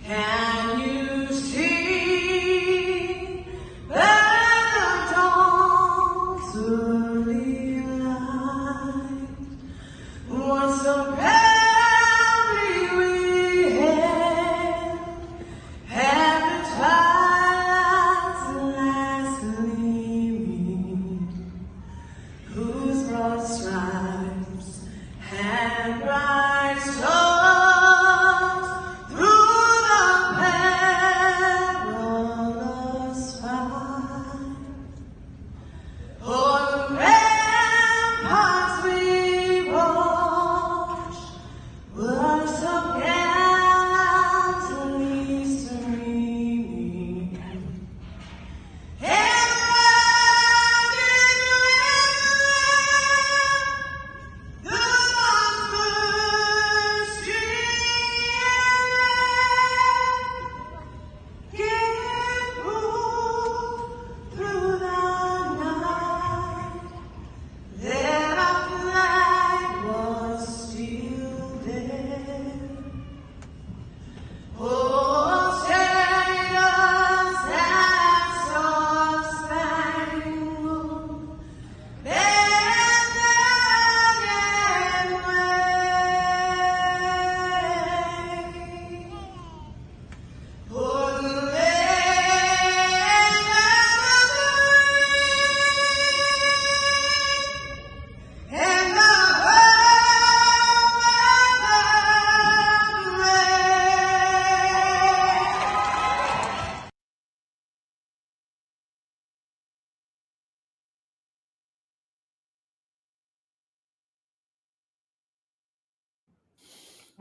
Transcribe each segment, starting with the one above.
Can you see that the dawn's early light was so proudly we had the twilight's last gleaming, whose broad stripes had bright stars through the perilous fight. O'er the ramparts we watched were so gallantly streaming, and rugged the first stream can pull through the night. Then our flag was still there. Oh, sailors that star-spangled banner yet wave. For the land of the free and the home of the brave.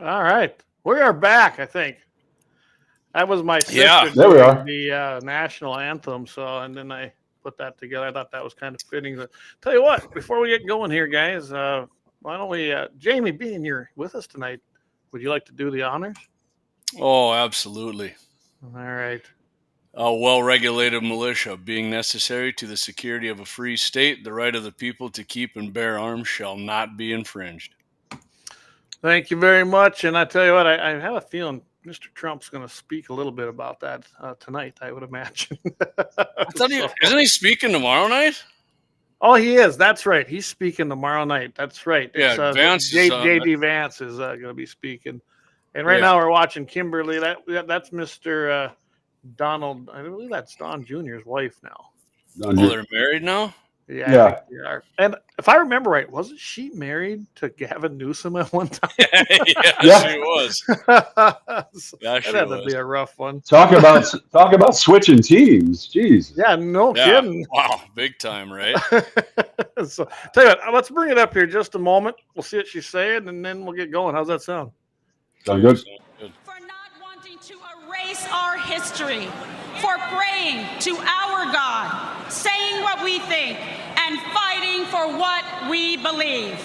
All right. We are back, I think. That was my sister Yeah. There we doing are. the national anthem. So, and then I put that together. I thought that was kind of fitting. But tell you what, before we get going here, guys, why don't we, Jamie, being you're with us tonight, would you like to do the honors? Oh, absolutely. All right. A well-regulated militia, being necessary to the security of a free state, the right of the people to keep and bear arms shall not be infringed. Thank you very much. And I tell you what, I have a feeling Mr. Trump's going to speak a little bit about that tonight, I would imagine. I thought isn't he speaking tomorrow night? Oh, he is. That's right. He's speaking tomorrow night. That's right. Yeah, It's, Vance is on JD Vance is going to be speaking. And right Yeah. now we're watching Kimberly. That's Mr. Donald. I believe that's Don Jr.'s wife now. Oh, they're married now? Yeah. Yeah. I think they are. And if I remember right, wasn't she married to Gavin Newsom at one time? Yeah, she was. Yeah, she That'd was. be a rough one. Talk about switching teams. Jeez. Yeah, no Yeah. kidding. Wow, big time, right? So, tell you what, let's bring it up here just a moment. We'll see what she's saying, and then we'll get going. How's that sound? Sound good? For not wanting to erase our history, for praying to our God, saying what we think, and fighting for what we believe.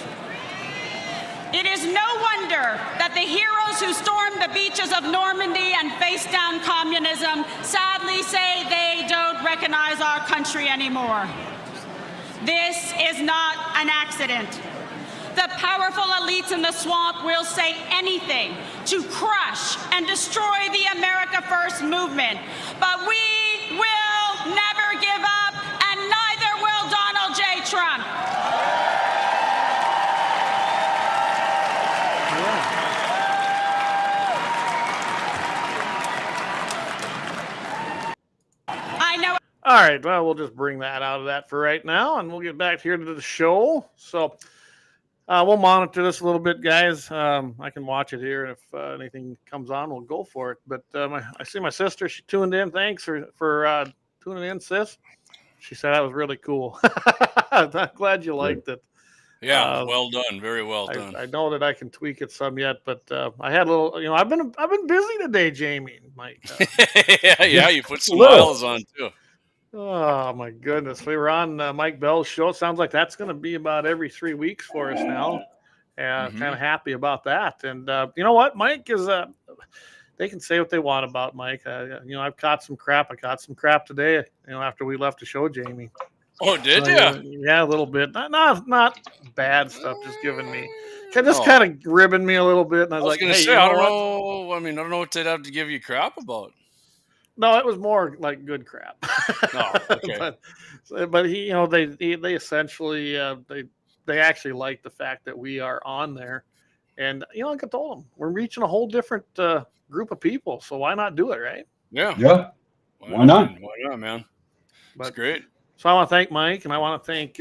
It is no wonder that the heroes who stormed the beaches of Normandy and faced down communism sadly say they don't recognize our country anymore. This is not an accident. The powerful elites in the swamp will say anything to crush and destroy the America First movement. But we will never give up, and neither will Donald J. Trump. I know. All right, well, we'll just bring that out of that for right now, and we'll get back here to the show. So we'll monitor this a little bit, guys. I can watch it here, and if anything comes on, we'll go for it. But I see my sister. She tuned in. Thanks for tuning in, sis. She said that was really cool. I'm glad you liked it. Yeah, well done. Very well done. I know that I can tweak it some yet, but I had a little. I've been busy today, Jamie and Mike. Yeah, you put some miles on too. Oh my goodness, we were on Mike Bell's show. It sounds like that's going to be about every 3 weeks for us now. And kind of happy about that. And you know what, Mike is. They can say what they want about Mike. I've caught some crap. I caught some crap today. After we left the show, Jamie. Oh, did you? Yeah, a little bit. Not bad stuff. Just giving me, kind of ribbing me a little bit. And I was like, going to hey, say, I don't know I mean, I don't know what they'd have to give you crap about. No, it was more like good crap. Oh, okay. but he, they essentially they actually like the fact that we are on there, and like I told them, we're reaching a whole different group of people, so why not do it, right? Yeah. Yeah. Why not? Why not, man? It's But great. so I want to thank Mike, and I want to thank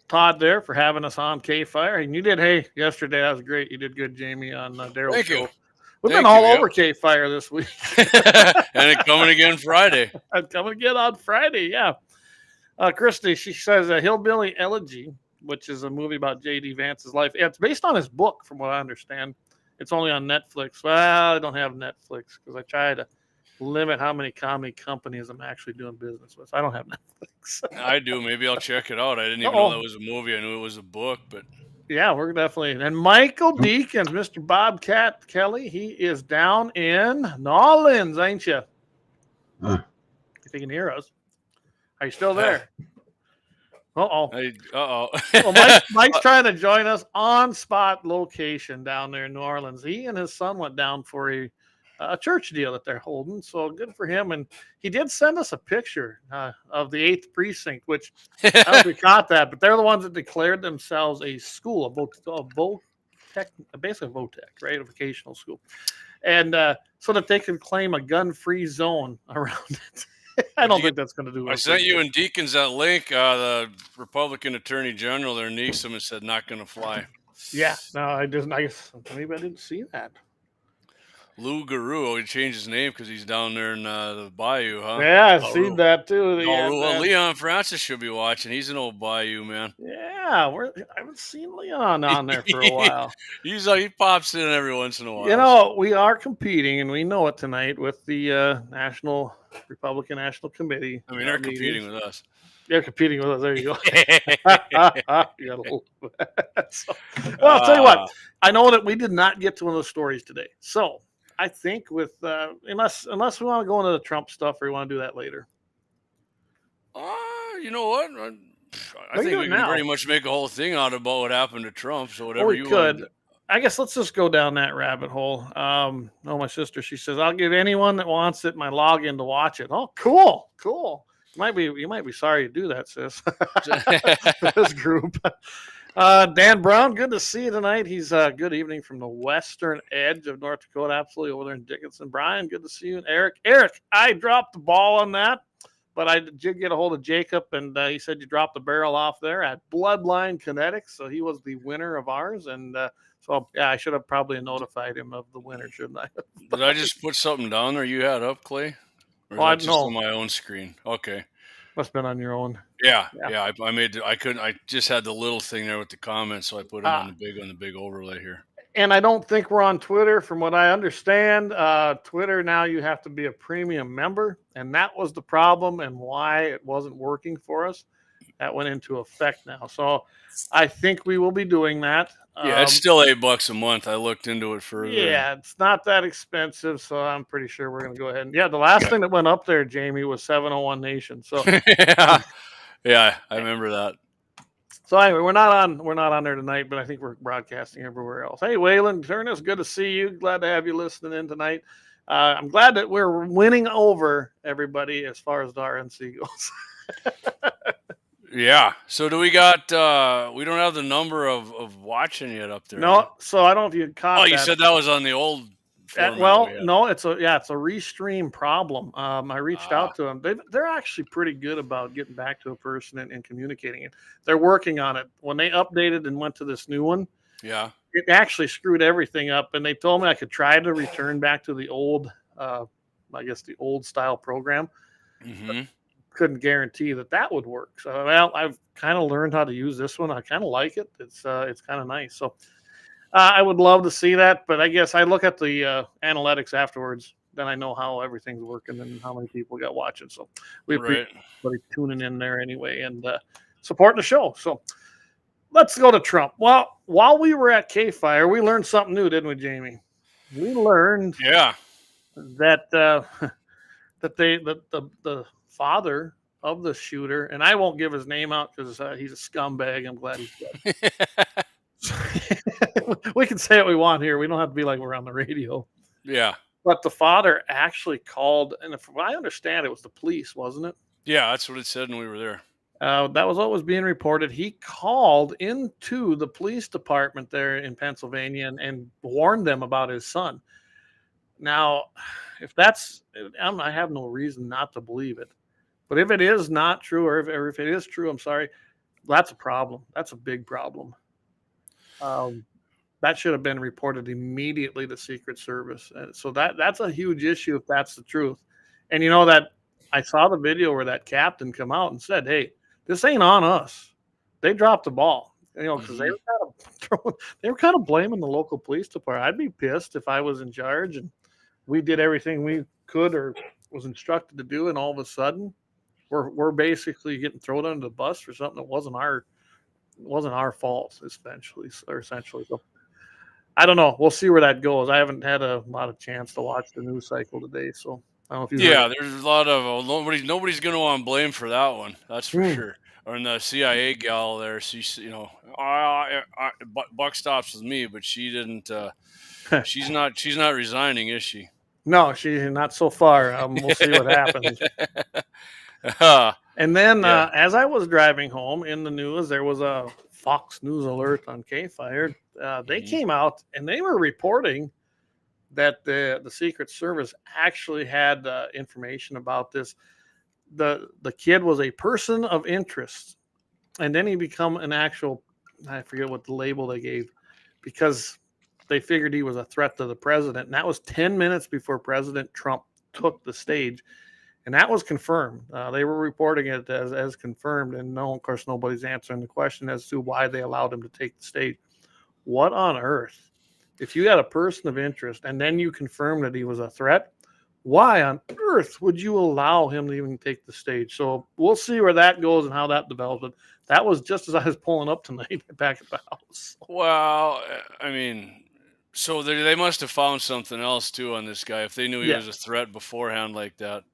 Todd there for having us on KFYR. And you did, yesterday that was great. You did good, Jamie, on Daryl's Thank show. you. We've Thank been all you, over KFYR this week. And it coming again Friday. I'm coming again on Friday, yeah. Christy, she says a Hillbilly Elegy, which is a movie about J.D. Vance's life. Yeah, it's based on his book, from what I understand. It's only on Netflix. Well, I don't have Netflix because I try to limit how many comedy companies I'm actually doing business with. I don't have Netflix. I do. Maybe I'll check it out. I didn't even know that was a movie. I knew it was a book, but yeah, we're definitely. And Michael Deakins, Mr. Bobcat Kelly, he is down in New Orleans, ain't you? If you can hear us. Are you still there? Uh-oh. Well, Mike's trying to join us on spot location down there in New Orleans. He and his son went down for a church deal that they're holding. So good for him. And he did send us a picture of the 8th precinct, which I don't know if we caught that, but they're the ones that declared themselves a school, basically a VOTEC, right? A vocational school. And so that they could claim a gun-free zone around it. I don't think that's going to do it. I sent you and Deakins that link. The Republican Attorney General there, Newsom, has said not going to fly. Yeah, no, I guess maybe I didn't see that. Lou Garou, he changed his name because he's down there in the bayou, huh? Yeah, I've seen that too. Leon Francis should be watching. He's an old bayou man. Yeah, I haven't seen Leon on there for a while. He pops in every once in a while. We are competing, and we know it tonight with the Republican National Committee. I mean, they're competing with us. They're competing with us. There you go. Well, I'll tell you what. I know that we did not get to one of those stories today, so I think with unless we want to go into the Trump stuff, or we want to do that later. You know what? I think we can pretty much make a whole thing out about what happened to Trump. So whatever you could. I guess let's just go down that rabbit hole. My sister, she says, I'll give anyone that wants it my login to watch it. Oh, cool. You might be sorry to do that, sis. This group. Dan Brown, good to see you tonight. He's good evening from the western edge of North Dakota, absolutely over there in Dickinson. Brian, good to see you. And Eric, I dropped the ball on that, but I did get a hold of Jacob, and he said you dropped the barrel off there at Bloodline Kinetics, so he was the winner of ours, and so I should have probably notified him of the winner, shouldn't I? Did I just put something down there you had up, Clay? Or is that just on my own screen? Okay. Must have been on your own. Yeah. I just had the little thing there with the comments, so I put it on the big overlay here. And I don't think we're on Twitter, from what I understand. Twitter now you have to be a premium member, and that was the problem and why it wasn't working for us. That went into effect now, so I think we will be doing that. Yeah, it's still $8 a month. I looked into it further. Yeah, it's not that expensive, so I'm pretty sure we're going to go ahead. And the last thing that went up there, Jamie, was 701 Nation. So yeah, I remember that. So anyway, we're not on there tonight, but I think we're broadcasting everywhere else. Hey, Waylon Turner, good to see you. Glad to have you listening in tonight. I'm glad that we're winning over everybody as far as the RNC goes. Yeah. So do we got? We don't have the number of watching yet up there. No. So I don't know if you caught. Oh, you said that was on the old. No, it's a restream problem. I reached out to them. They're actually pretty good about getting back to a person and communicating it. They're working on it. When they updated and went to this new one, yeah, it actually screwed everything up. And they told me I could try to return back to the old, I guess the old style program. Mm-hmm. Couldn't guarantee that would work. So I've kind of learned how to use this one. I kind of like it. It's kind of nice. So I would love to see that, but I guess I look at the analytics afterwards. Then I know how everything's working and how many people got watching. So we appreciate everybody tuning in there anyway and supporting the show. So let's go to Trump. Well, while we were at KFYR, we learned something new, didn't we, Jamie? We learned that the father of the shooter, and I won't give his name out because he's a scumbag. I'm glad he's dead. We can say what we want here. We don't have to be like we're on the radio. Yeah. But the father actually called, and if I understand, it was the police, wasn't it? Yeah, that's what it said when we were there. That was what was being reported. He called into the police department there in Pennsylvania and warned them about his son. Now, if that's, I have no reason not to believe it. But if it is not true, or if it is true, I'm sorry, that's a problem. That's a big problem. That should have been reported immediately to Secret Service. So that's a huge issue if that's the truth. And you know that I saw the video where that captain come out and said, "Hey, this ain't on us. They dropped the ball." You know, because they were kind of blaming the local police department. I'd be pissed if I was in charge and we did everything we could or was instructed to do, and all of a sudden we're basically getting thrown under the bus for something that wasn't our fault, essentially. So I don't know. We'll see where that goes. I haven't had a lot of chance to watch the news cycle today, so I don't know if you. Yeah, there's a lot of nobody's going to want blame for that one. That's for sure. Or in the CIA gal there, she's buck stops with me, but she didn't. She's not resigning, is she? No, she's not so far. We'll see what happens. And then as I was driving home in the news, there was a Fox News alert on KFYR. They came out and they were reporting that the Secret Service actually had information about this. The kid was a person of interest, and then he become an actual, I forget what the label they gave, because they figured he was a threat to the president. And that was 10 minutes before President Trump took the stage. And that was confirmed. They were reporting it as confirmed. And no, of course, nobody's answering the question as to why they allowed him to take the stage. What on earth? If you had a person of interest and then you confirmed that he was a threat, why on earth would you allow him to even take the stage? So we'll see where that goes and how that develops. But that was just as I was pulling up tonight back at the house. Well, I mean, so they must have found something else too on this guy if they knew he was a threat beforehand like that.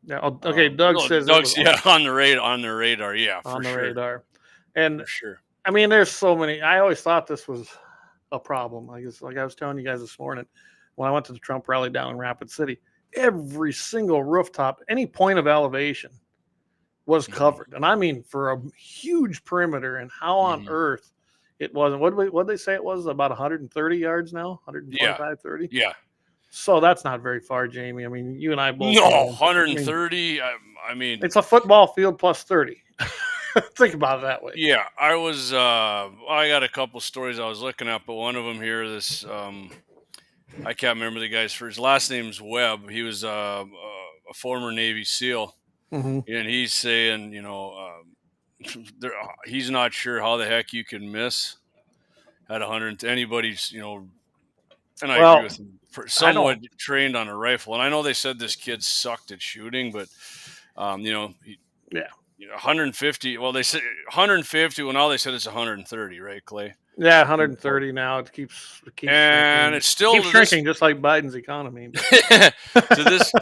Yeah. Okay. Doug says Doug's on the radar. Yeah, on the radar. And for sure. I mean, there's so many. I always thought this was a problem. I guess, like I was telling you guys this morning, when I went to the Trump rally down in Rapid City, every single rooftop, any point of elevation, was covered, and I mean for a huge perimeter. And how on earth it wasn't? What did they say it was? About 130 yards now, 125, 30. Yeah. So that's not very far, Jamie. I mean, you and I both. No, 130. I mean, it's a football field plus 30. Think about it that way. Yeah, I was. I got a couple stories I was looking at, but one of them here, this I can't remember the guy's first. Last name's Webb. He was a former Navy SEAL, and he's saying, he's not sure how the heck you can miss at 100. Anybody's, and I agree with him. Somewhat trained on a rifle, and I know they said this kid sucked at shooting, but 150. Well, they said 150. Well, now they said it's 130, right, Clay? Yeah, 130 now. It keeps and shrinking. It's still keeps shrinking, just like Biden's economy. to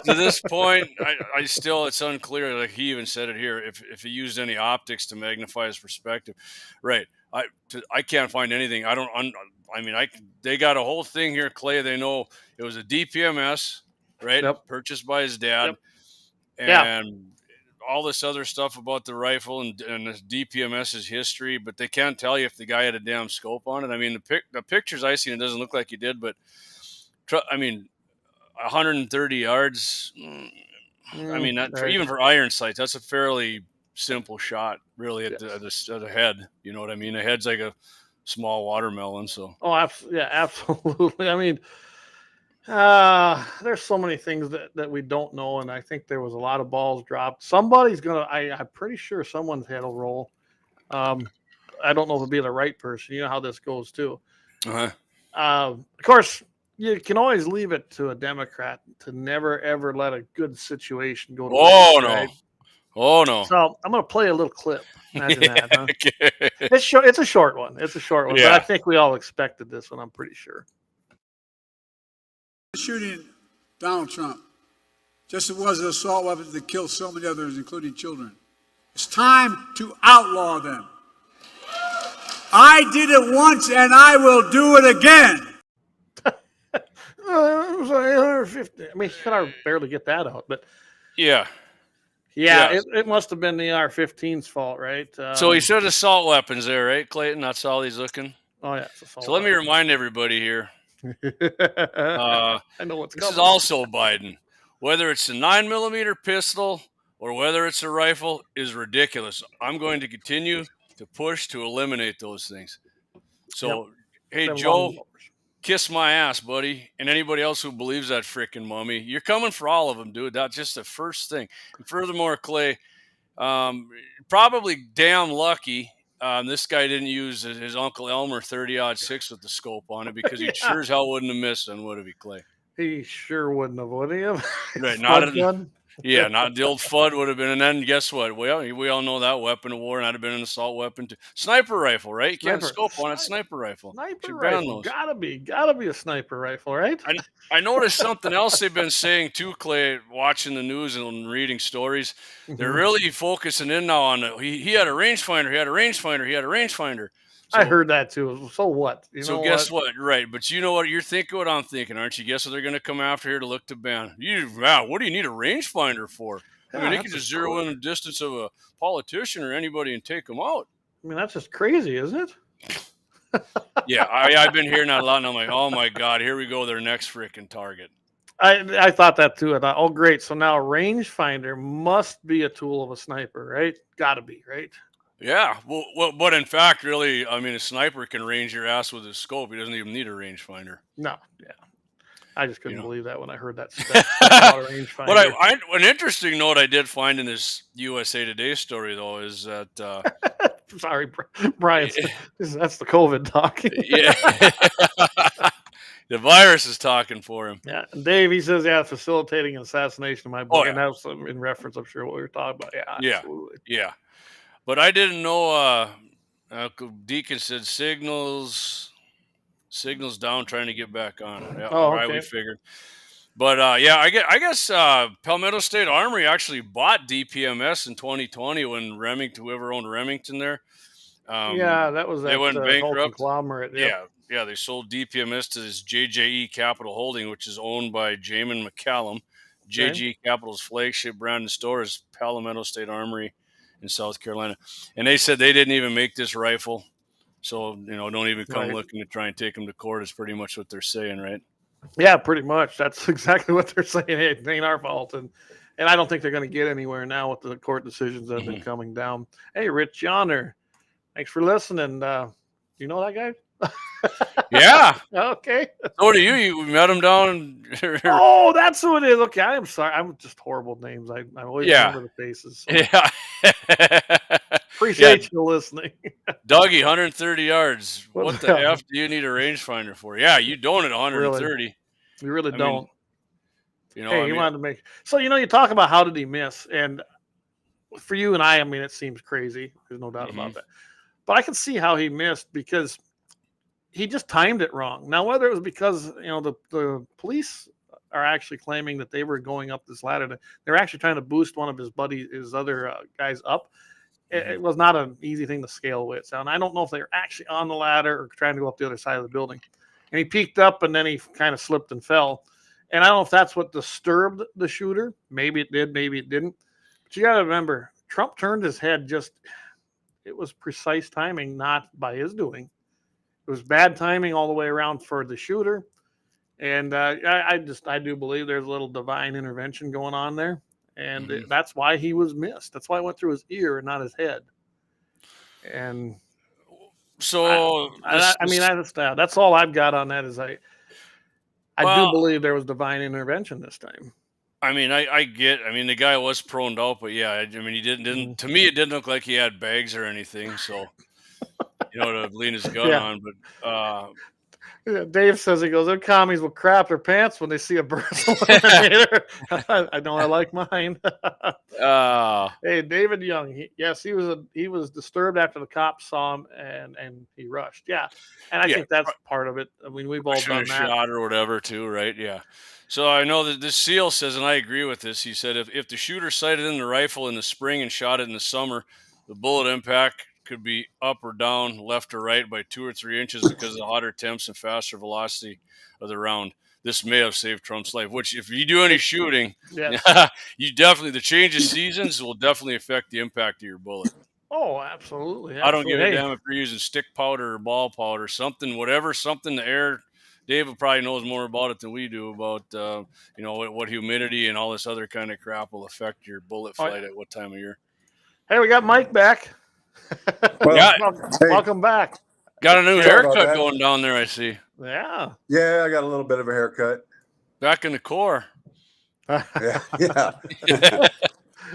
this point, I still, it's unclear. Like he even said it here, if he used any optics to magnify his perspective, right? I can't find anything. They got a whole thing here, Clay. They know it was a DPMS, right? Yep. Purchased by his dad, and all this other stuff about the rifle and the DPMS's history, but they can't tell you if the guy had a damn scope on it. I mean, the pictures I seen, it doesn't look like he did, but 130 yards. I mean, even for iron sights, that's a fairly simple shot, really, at the head. You know what I mean? The head's like a small watermelon. So. Oh, absolutely. I mean, there's so many things that we don't know, and I think there was a lot of balls dropped. Somebody's gonna. I'm pretty sure someone's head will roll. I don't know if it'll be the right person. You know how this goes too. Of course, you can always leave it to a Democrat to never ever let a good situation go to waste, right? Oh no! So I'm going to play a little clip. Imagine that, huh? Okay. It's short. It's a short one. But I think we all expected this one. I'm pretty sure. Shooting Donald Trump, just as it was an assault weapon that killed so many others, including children. It's time to outlaw them. I did it once, and I will do it again. was 150. I mean, he could barely get that out, but Yeah. yeah, Yeah. it must have been the AR-15's fault, right? So he said assault weapons there, right, Clayton? That's all he's looking. Oh yeah, it's assault. So let me remind everybody here. I know what's This coming. is also Biden. Whether it's a 9mm pistol or whether it's a rifle is ridiculous. I'm going to continue to push to eliminate those things. So, hey, Them Joe, long- kiss my ass, buddy. And anybody else who believes that freaking mummy, you're coming for all of them, dude. That's just the first thing. And furthermore, Clay, probably damn lucky this guy didn't use his Uncle Elmer 30-06 with the scope on it, because he sure as hell wouldn't have missed on, would he, Clay? He sure wouldn't have, would he? Right, not Spud gun? Yeah, not the old FUD would have been. And then guess what? Well, we all know that weapon of war, and that'd have been an assault weapon too. Sniper rifle, right? You can't scope on it. Sniper rifle. Sniper Should ban rifle. those. Gotta be a sniper rifle, right? I noticed something else they've been saying too, Clay, watching the news and reading stories. They're really focusing in now on he had a rangefinder, he had a rangefinder, he had a rangefinder. So, I heard that too. So what? so guess what? Right. But you know what? You're thinking what I'm thinking, aren't you? Guess what they're going to come after here to look to ban? Wow, what do you need a rangefinder for? I mean, they can just zero in the distance of a politician or anybody and take them out. I mean, that's just crazy, isn't it? Yeah, I've been hearing that a lot, and I'm like, oh my God, here we go, their next freaking target. I thought that too. I thought, oh great, so now a rangefinder must be a tool of a sniper, right? Gotta be, right? Yeah, well, but in fact, really, I mean, a sniper can range your ass with his scope. He doesn't even need a rangefinder. No, yeah. I just couldn't You know. believe that when I heard that stuff about a rangefinder. But an interesting note I did find in this USA Today story, though, is that sorry, Brian, that's the COVID talking. yeah, the virus is talking for him. Yeah, and Dave, he says, yeah, facilitating an assassination in my book, Oh, yeah. and that's in reference, I'm sure, what we were talking about. Yeah, Yeah. absolutely. Yeah, but I didn't know. Deakins said signals down, trying to get back on. Yeah, Oh, right, okay. we figured. But yeah, I guess Palmetto State Armory actually bought DPMS in 2020 when whoever owned Remington there. Yeah, that was that they went whole bankrupt. conglomerate. Yep. Yeah, they sold DPMS to this JJE Capital Holding, which is owned by Jamin McCallum. JG Capital's flagship brand and store is Palmetto State Armory in South Carolina. And they said they didn't even make this rifle. So, don't even come looking to try and take them to court is pretty much what they're saying, right? Yeah, pretty much. That's exactly what they're saying. Hey, it ain't our fault. And I don't think they're going to get anywhere now with the court decisions that have been coming down. Hey, Rich Yonder, thanks for listening. You know that guy? Yeah. Okay. So do you. You met him down. Oh, that's who it is. Okay, I am sorry. I'm just horrible at names. I always remember the faces. So. Yeah. Appreciate you listening. Dougie, 130 yards. What the hell? F do you need a rangefinder for? Yeah, you don't at 130. You really don't. Mean, he wanted to make. So, you talk about how did he miss? And for you and I mean, it seems crazy. There's no doubt about that. But I can see how he missed because he just timed it wrong. Now, whether it was because, the police are actually claiming that they were going up this ladder. They're actually trying to boost one of his other guys up. It was not an easy thing to scale with. So, and I don't know if they were actually on the ladder or trying to go up the other side of the building. And he peeked up and then he kind of slipped and fell. And I don't know if that's what disturbed the shooter. Maybe it did, maybe it didn't. But you got to remember, Trump turned his head it was precise timing, not by his doing. It was bad timing all the way around for the shooter. And I do believe there's a little divine intervention going on there. And that's why he was missed. That's why it went through his ear and not his head. And so, that's all I've got on that is I do believe there was divine intervention this time. I mean, the guy was proned out, but yeah, I mean, he didn't, to me, it didn't look like he had bags or anything. So, to lean his gun on, but, Dave says, he goes, their commies will crap their pants when they see a birth eliminator. I know I like mine. Hey, David Young. He was disturbed after the cops saw him and he rushed. Yeah. And I think that's part of it. I mean, we've all done that. Shot or whatever too, right? Yeah. So I know that this SEAL says, and I agree with this. He said, if the shooter sighted in the rifle in the spring and shot it in the summer, the bullet impact could be up or down, left or right by 2 or 3 inches because of the hotter temps and faster velocity of the round. this may have saved Trump's life. Which, if you do any shooting, Yes. you definitely, the change of seasons will definitely affect the impact of your bullet. Oh, absolutely. I don't give a Hey, damn if you're using stick powder or ball powder, something, whatever, something. The air, David probably knows more about it than we do about, you know, what humidity and all this other kind of crap will affect your bullet Oh, flight at what time of year. Hey, we got Mike back. Well, Yeah. Welcome back. Got a new Sorry about haircut that. going down there, I see. Yeah. Yeah, I got a little bit of a haircut. Back in the core. Yeah, yeah.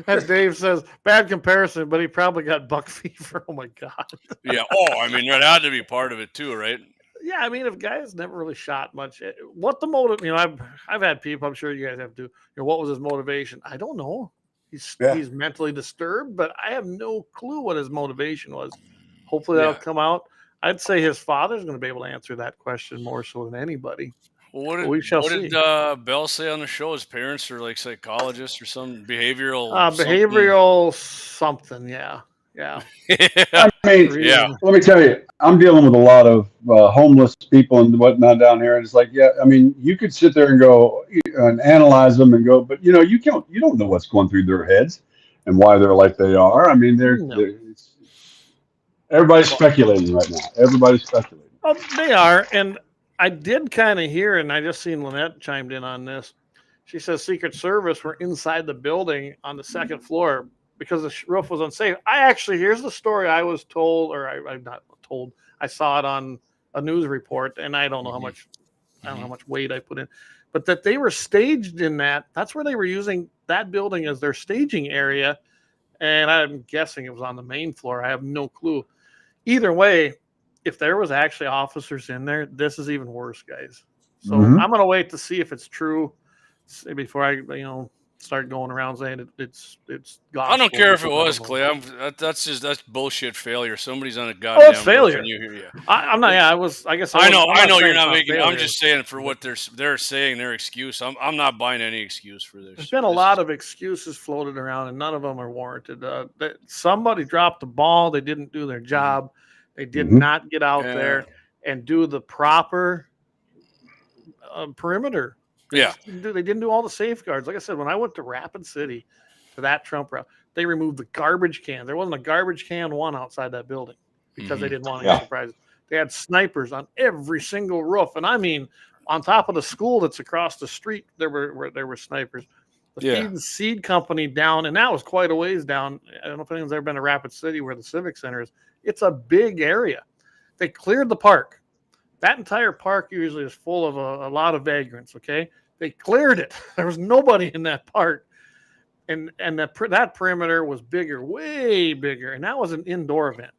As Dave says, bad comparison, but he probably got buck fever. Oh my God. Yeah. Oh, I mean, that had to be part of it too, right? Yeah, I mean, if guys never really shot much, what the motive? You know, I've had people. I'm sure you guys have to. You know, what was his motivation? I don't know. He's mentally disturbed, but I have no clue what his motivation was. Hopefully that'll come out. I'd say his father's going to be able to answer that question more so than anybody. Well, we shall see. What did Bell say on the show? His parents are like psychologists or some behavioral something. Yeah. I mean, Yeah. let me tell you, I'm dealing with a lot of homeless people and whatnot down here. And it's like, yeah, I mean, you could sit there and go and analyze them and go, but you know, you don't know what's going through their heads and why they're like they are. I mean, everybody's speculating right now. Everybody's speculating. Oh, they are. And I did kind of hear, and I just seen Lynette chimed in on this. She says Secret Service were inside the building on the second floor because the roof was unsafe. Here's the story I was told, or I'm not told. I saw it on a news report, and I don't know how much, weight I put in, but that they were staged in that. That's where they were using that building as their staging area, and I'm guessing it was on the main floor. I have no clue. Either way, if there was actually officers in there, this is even worse, guys. So I'm going to wait to see if it's true before I, start going around saying it's gospel. I don't care if it was, Clay. That's bullshit failure. Somebody's on a goddamn failure. I'm not. Yeah, I was. I guess I know you're not making. Failure. I'm just saying for what they're saying, their excuse. I'm not buying any excuse for this. There's been a lot of excuses floated around, and none of them are warranted. Somebody dropped the ball. They didn't do their job. They did not get out there and do the proper perimeter. They didn't do all the safeguards. Like I said, when I went to Rapid City to that Trump rally, they removed the garbage can. There wasn't a garbage can one outside that building because they didn't want any surprises. They had snipers on every single roof, and I mean, on top of the school that's across the street, there were snipers. The Feed and Seed Company down, and that was quite a ways down. I don't know if anyone's ever been to Rapid City where the Civic Center is. It's a big area. They cleared the park. That entire park usually is full of a lot of vagrants, okay? They cleared it. There was nobody in that park. And that perimeter was bigger, way bigger, and that was an indoor event.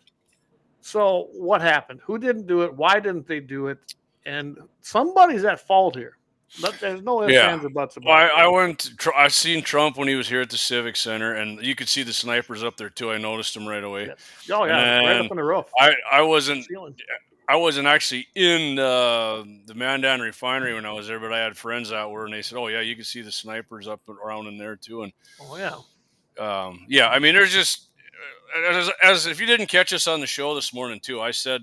So what happened? Who didn't do it? Why didn't they do it? And somebody's at fault here. But there's no ifs, ands, or buts about it. I seen Trump when he was here at the Civic Center, and you could see the snipers up there too. I noticed them right away. Yes. Oh yeah, right up on the roof. I wasn't actually in the Mandan refinery when I was there, but I had friends that were, and they said, "Oh yeah, you can see the snipers up around in there too." And I mean, there's just as if you didn't catch us on the show this morning too, I said,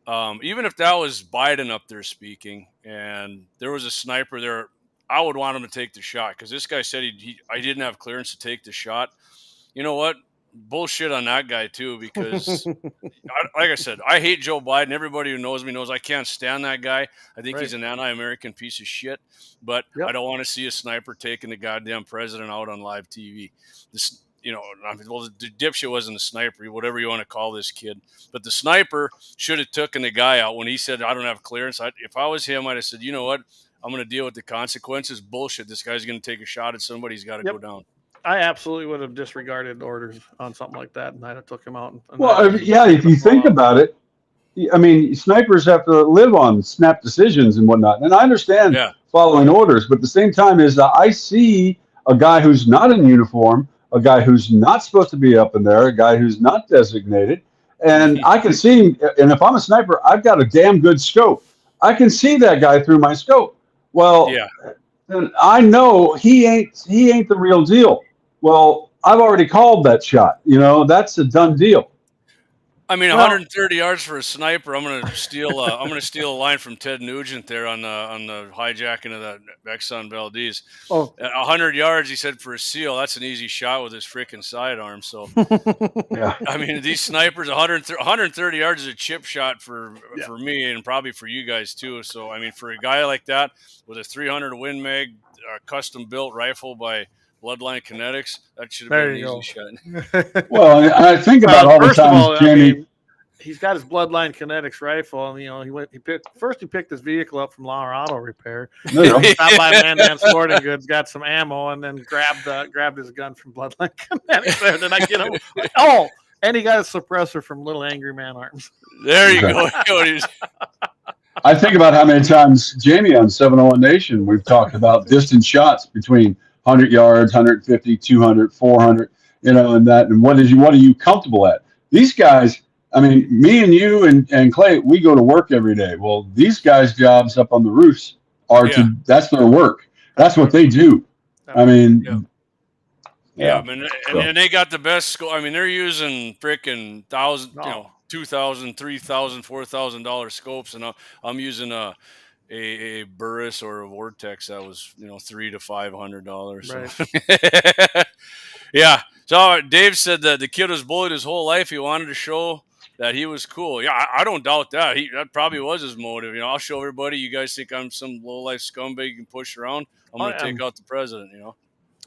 even if that was Biden up there speaking, and there was a sniper there, I would want him to take the shot because this guy said I didn't have clearance to take the shot. You know what? Bullshit on that guy too, because like I said, I hate Joe Biden. Everybody who knows me knows I can't stand that guy. I think he's an anti-American piece of shit, but I don't want to see a sniper taking the goddamn president out on live TV. This, the dipshit wasn't a sniper, whatever you want to call this kid, but the sniper should have taken the guy out when he said, I don't have clearance. If I was him, I'd have said, you know what? I'm going to deal with the consequences. Bullshit. This guy's going to take a shot at somebody. He's got to go down. I absolutely would have disregarded orders on something like that, and I'd have took him out. If you think about it, I mean, snipers have to live on snap decisions and whatnot. And I understand following orders, but at the same time is that I see a guy who's not in uniform, a guy who's not supposed to be up in there, a guy who's not designated, and I can see him. And if I'm a sniper, I've got a damn good scope. I can see that guy through my scope. Well, then I know he ain't the real deal. Well, I've already called that shot. That's a done deal. I mean, Well- 130 yards for a sniper. I'm gonna steal a line from Ted Nugent there on the hijacking of that Exxon Valdez. Oh, 100 yards, he said, for a SEAL. That's an easy shot with his freaking sidearm. So, Yeah. I mean, these snipers, 130 yards is a chip shot for me and probably for you guys too. So, I mean, for a guy like that with a 300 Win Mag, custom built rifle by Bloodline Kinetics, that should have There been an you easy shot. Well, and I think about all the first of times, all, Jamie. I mean, he's got his Bloodline Kinetics rifle, and he picked his vehicle up from Lauer Auto Repair. There you go. Stopped by Man Sporting Goods, got some ammo, and then grabbed his gun from Bloodline Kinetics. There, did I get him? Oh, and he got a suppressor from Little Angry Man Arms. There you go. I think about how many times, Jamie, on 701 Nation, we've talked about distance shots between 100 yards, 150, 200, 400, and that. And what are you comfortable at? These guys, I mean, me and you and Clay, we go to work every day. Well, these guys' jobs up on the roofs that's their work. That's what they do. I mean, and they got the best scope. I mean, they're using freaking $1,000, $2,000, $3,000, $4,000 scopes, and I'm using a Burris or a Vortex that was $300 to $500. Right. Yeah. So Dave said that the kid was bullied his whole life. He wanted to show that he was cool. Yeah, I don't doubt that. That probably was his motive. I'll show everybody. You guys think I'm some low life scumbag you can push around? I'm going to take out the president.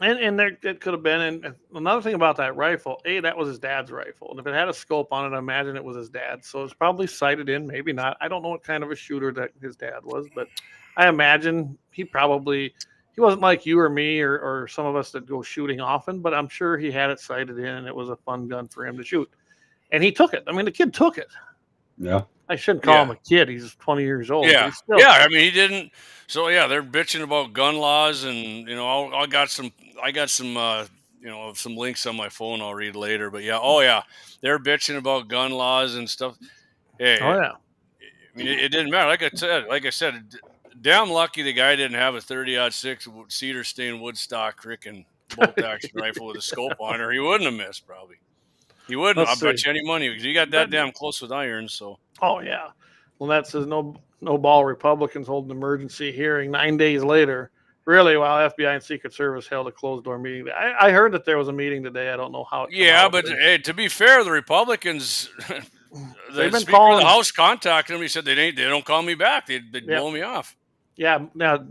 And there it could have been. And another thing about that rifle, that was his dad's rifle, and if it had a scope on it, I imagine it was his dad's. So it's probably sighted in, maybe not. I don't know what kind of a shooter that his dad was, but I imagine he wasn't like you or me or some of us that go shooting often, but I'm sure he had it sighted in, and it was a fun gun for him to shoot. And he took it. I mean, the kid took it. Yeah. I shouldn't call him a kid. He's 20 years old. Yeah. I mean, he didn't. So they're bitching about gun laws, and I got some some links on my phone I'll read later. But they're bitching about gun laws and stuff. Hey, I mean, it didn't matter. Like I said, damn lucky the guy didn't have a 30-06 cedar stained woodstock freaking bolt action rifle with a scope on her. He wouldn't have missed probably. He wouldn't. I'll bet you any money because he got that damn close with irons. So. Oh yeah. Well, that says no ball Republicans hold an emergency hearing 9 days later. Really, while FBI and Secret Service held a closed door meeting. I heard that there was a meeting today. I don't know how. But hey, to be fair, the Republicans, they've been Speaker calling of the House contacted him. He said they don't call me back. They'd blow me off. Yeah. Now,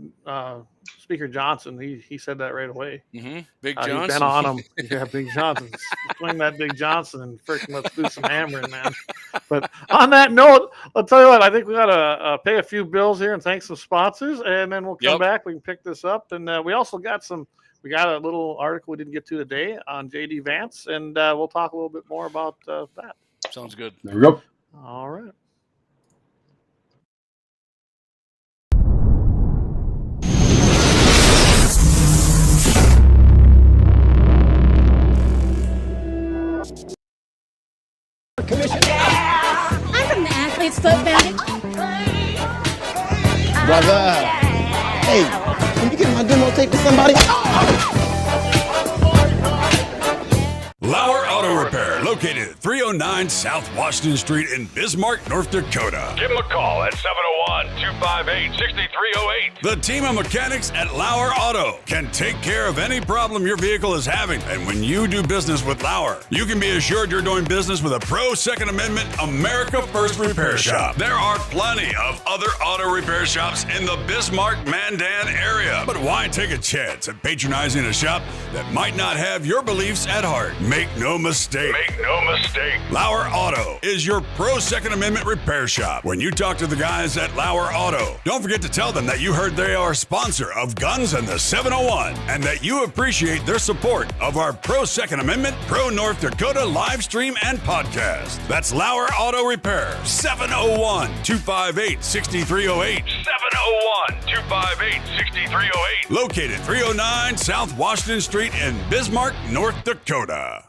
Speaker Johnson, he said that right away. Mm-hmm. Big Johnson. He's been on him. Yeah, Big Johnson. Swing that Big Johnson and freaking let's do some hammering, man. But on that note, I'll tell you what, I think we got to pay a few bills here and thank some sponsors, and then we'll come back. We can pick this up. And we also got we got a little article we didn't get to today on J.D. Vance, and we'll talk a little bit more about that. Sounds good. There we go. All right. I'm from the Athlete's Foot Foundation. Brother, hey, can you get my demo tape to somebody? Lauer Auto Repair, located at 309 South Washington Street in Bismarck, North Dakota. Give them a call at 701-258-6308. The team of mechanics at Lauer Auto can take care of any problem your vehicle is having. And when you do business with Lauer, you can be assured you're doing business with a pro Second Amendment America First repair shop. There are plenty of other auto repair shops in the Bismarck-Mandan area. But why take a chance at patronizing a shop that might not have your beliefs at heart? Make no mistake. Make no mistake. Lauer Auto is your pro Second Amendment repair shop. When you talk to the guys at Lauer Auto, don't forget to tell them that you heard they are a sponsor of Guns and the 701 and that you appreciate their support of our pro Second Amendment, pro North Dakota live stream and podcast. That's Lauer Auto Repair, 701-258-6308. 701-258-6308. Located 309 South Washington Street in Bismarck, North Dakota.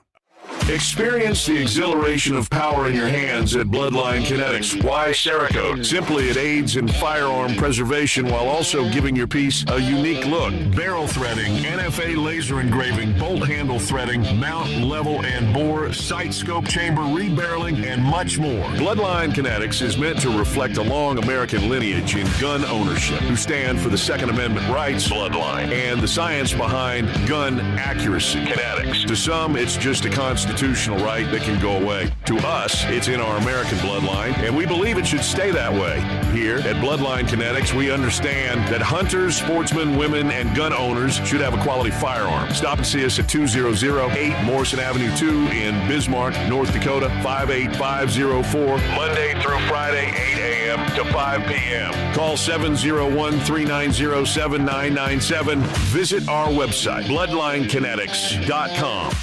Experience the exhilaration of power in your hands at Bloodline Kinetics. Why Cerakote? Simply, it aids in firearm preservation while also giving your piece a unique look. Barrel threading, NFA laser engraving, bolt handle threading, mount, level, and bore, sight scope chamber, rebarreling, and much more. Bloodline Kinetics is meant to reflect a long American lineage in gun ownership, who stand for the Second Amendment rights, Bloodline, and the science behind gun accuracy, Kinetics. To some, it's just a constitutional right that can go away. To us, it's in our American bloodline, and we believe it should stay that way. Here at Bloodline Kinetics, we understand that hunters, sportsmen, women, and gun owners should have a quality firearm. Stop and see us at 2008 Morrison Avenue 2 in Bismarck, North Dakota, 58504, Monday through Friday, 8 a.m. to 5 p.m. Call 701-390-7997. Visit our website, bloodlinekinetics.com.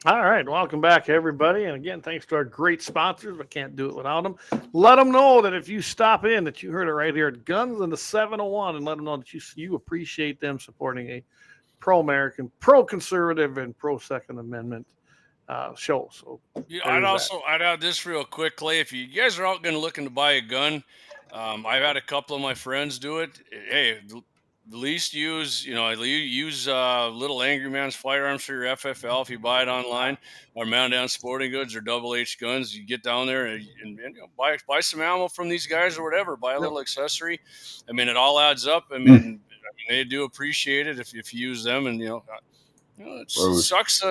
All right, welcome back, everybody. And again, thanks to our great sponsors. I can't do it without them. Let them know that if you stop in, that you heard it right here at Guns in the 701, and let them know that you appreciate them supporting a pro-American, pro-conservative, and pro-Second Amendment show. So yeah, I'd add this real quick, Clay. If you guys are out looking to buy a gun, I've had a couple of my friends do it. Hey, at least use Little Angry Man's firearms for your FFL if you buy it online, or Man Down Sporting Goods or Double H Guns. You get down there and buy some ammo from these guys or whatever. Buy a little accessory. I mean, it all adds up. I mean, they do appreciate it if you use them, and it sucks.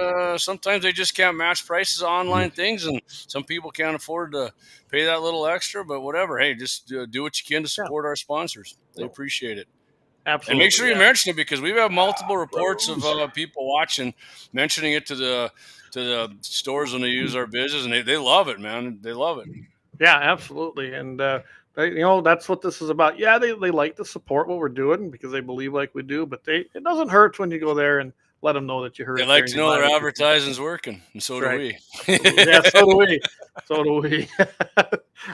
Sometimes they just can't match prices on online things, and some people can't afford to pay that little extra. But whatever. Hey, just do what you can to support our sponsors. They appreciate it. Absolutely. And make sure you mention it, because we've had multiple reports of people watching, mentioning it to the stores when they use our business, and they love it, man. They love it. Yeah, absolutely. And that's what this is about. Yeah, they like to support what we're doing because they believe like we do, but it doesn't hurt when you go there and let them know that you heard. They like to know their advertising's working, and so do we. Yeah, so do we. So do we.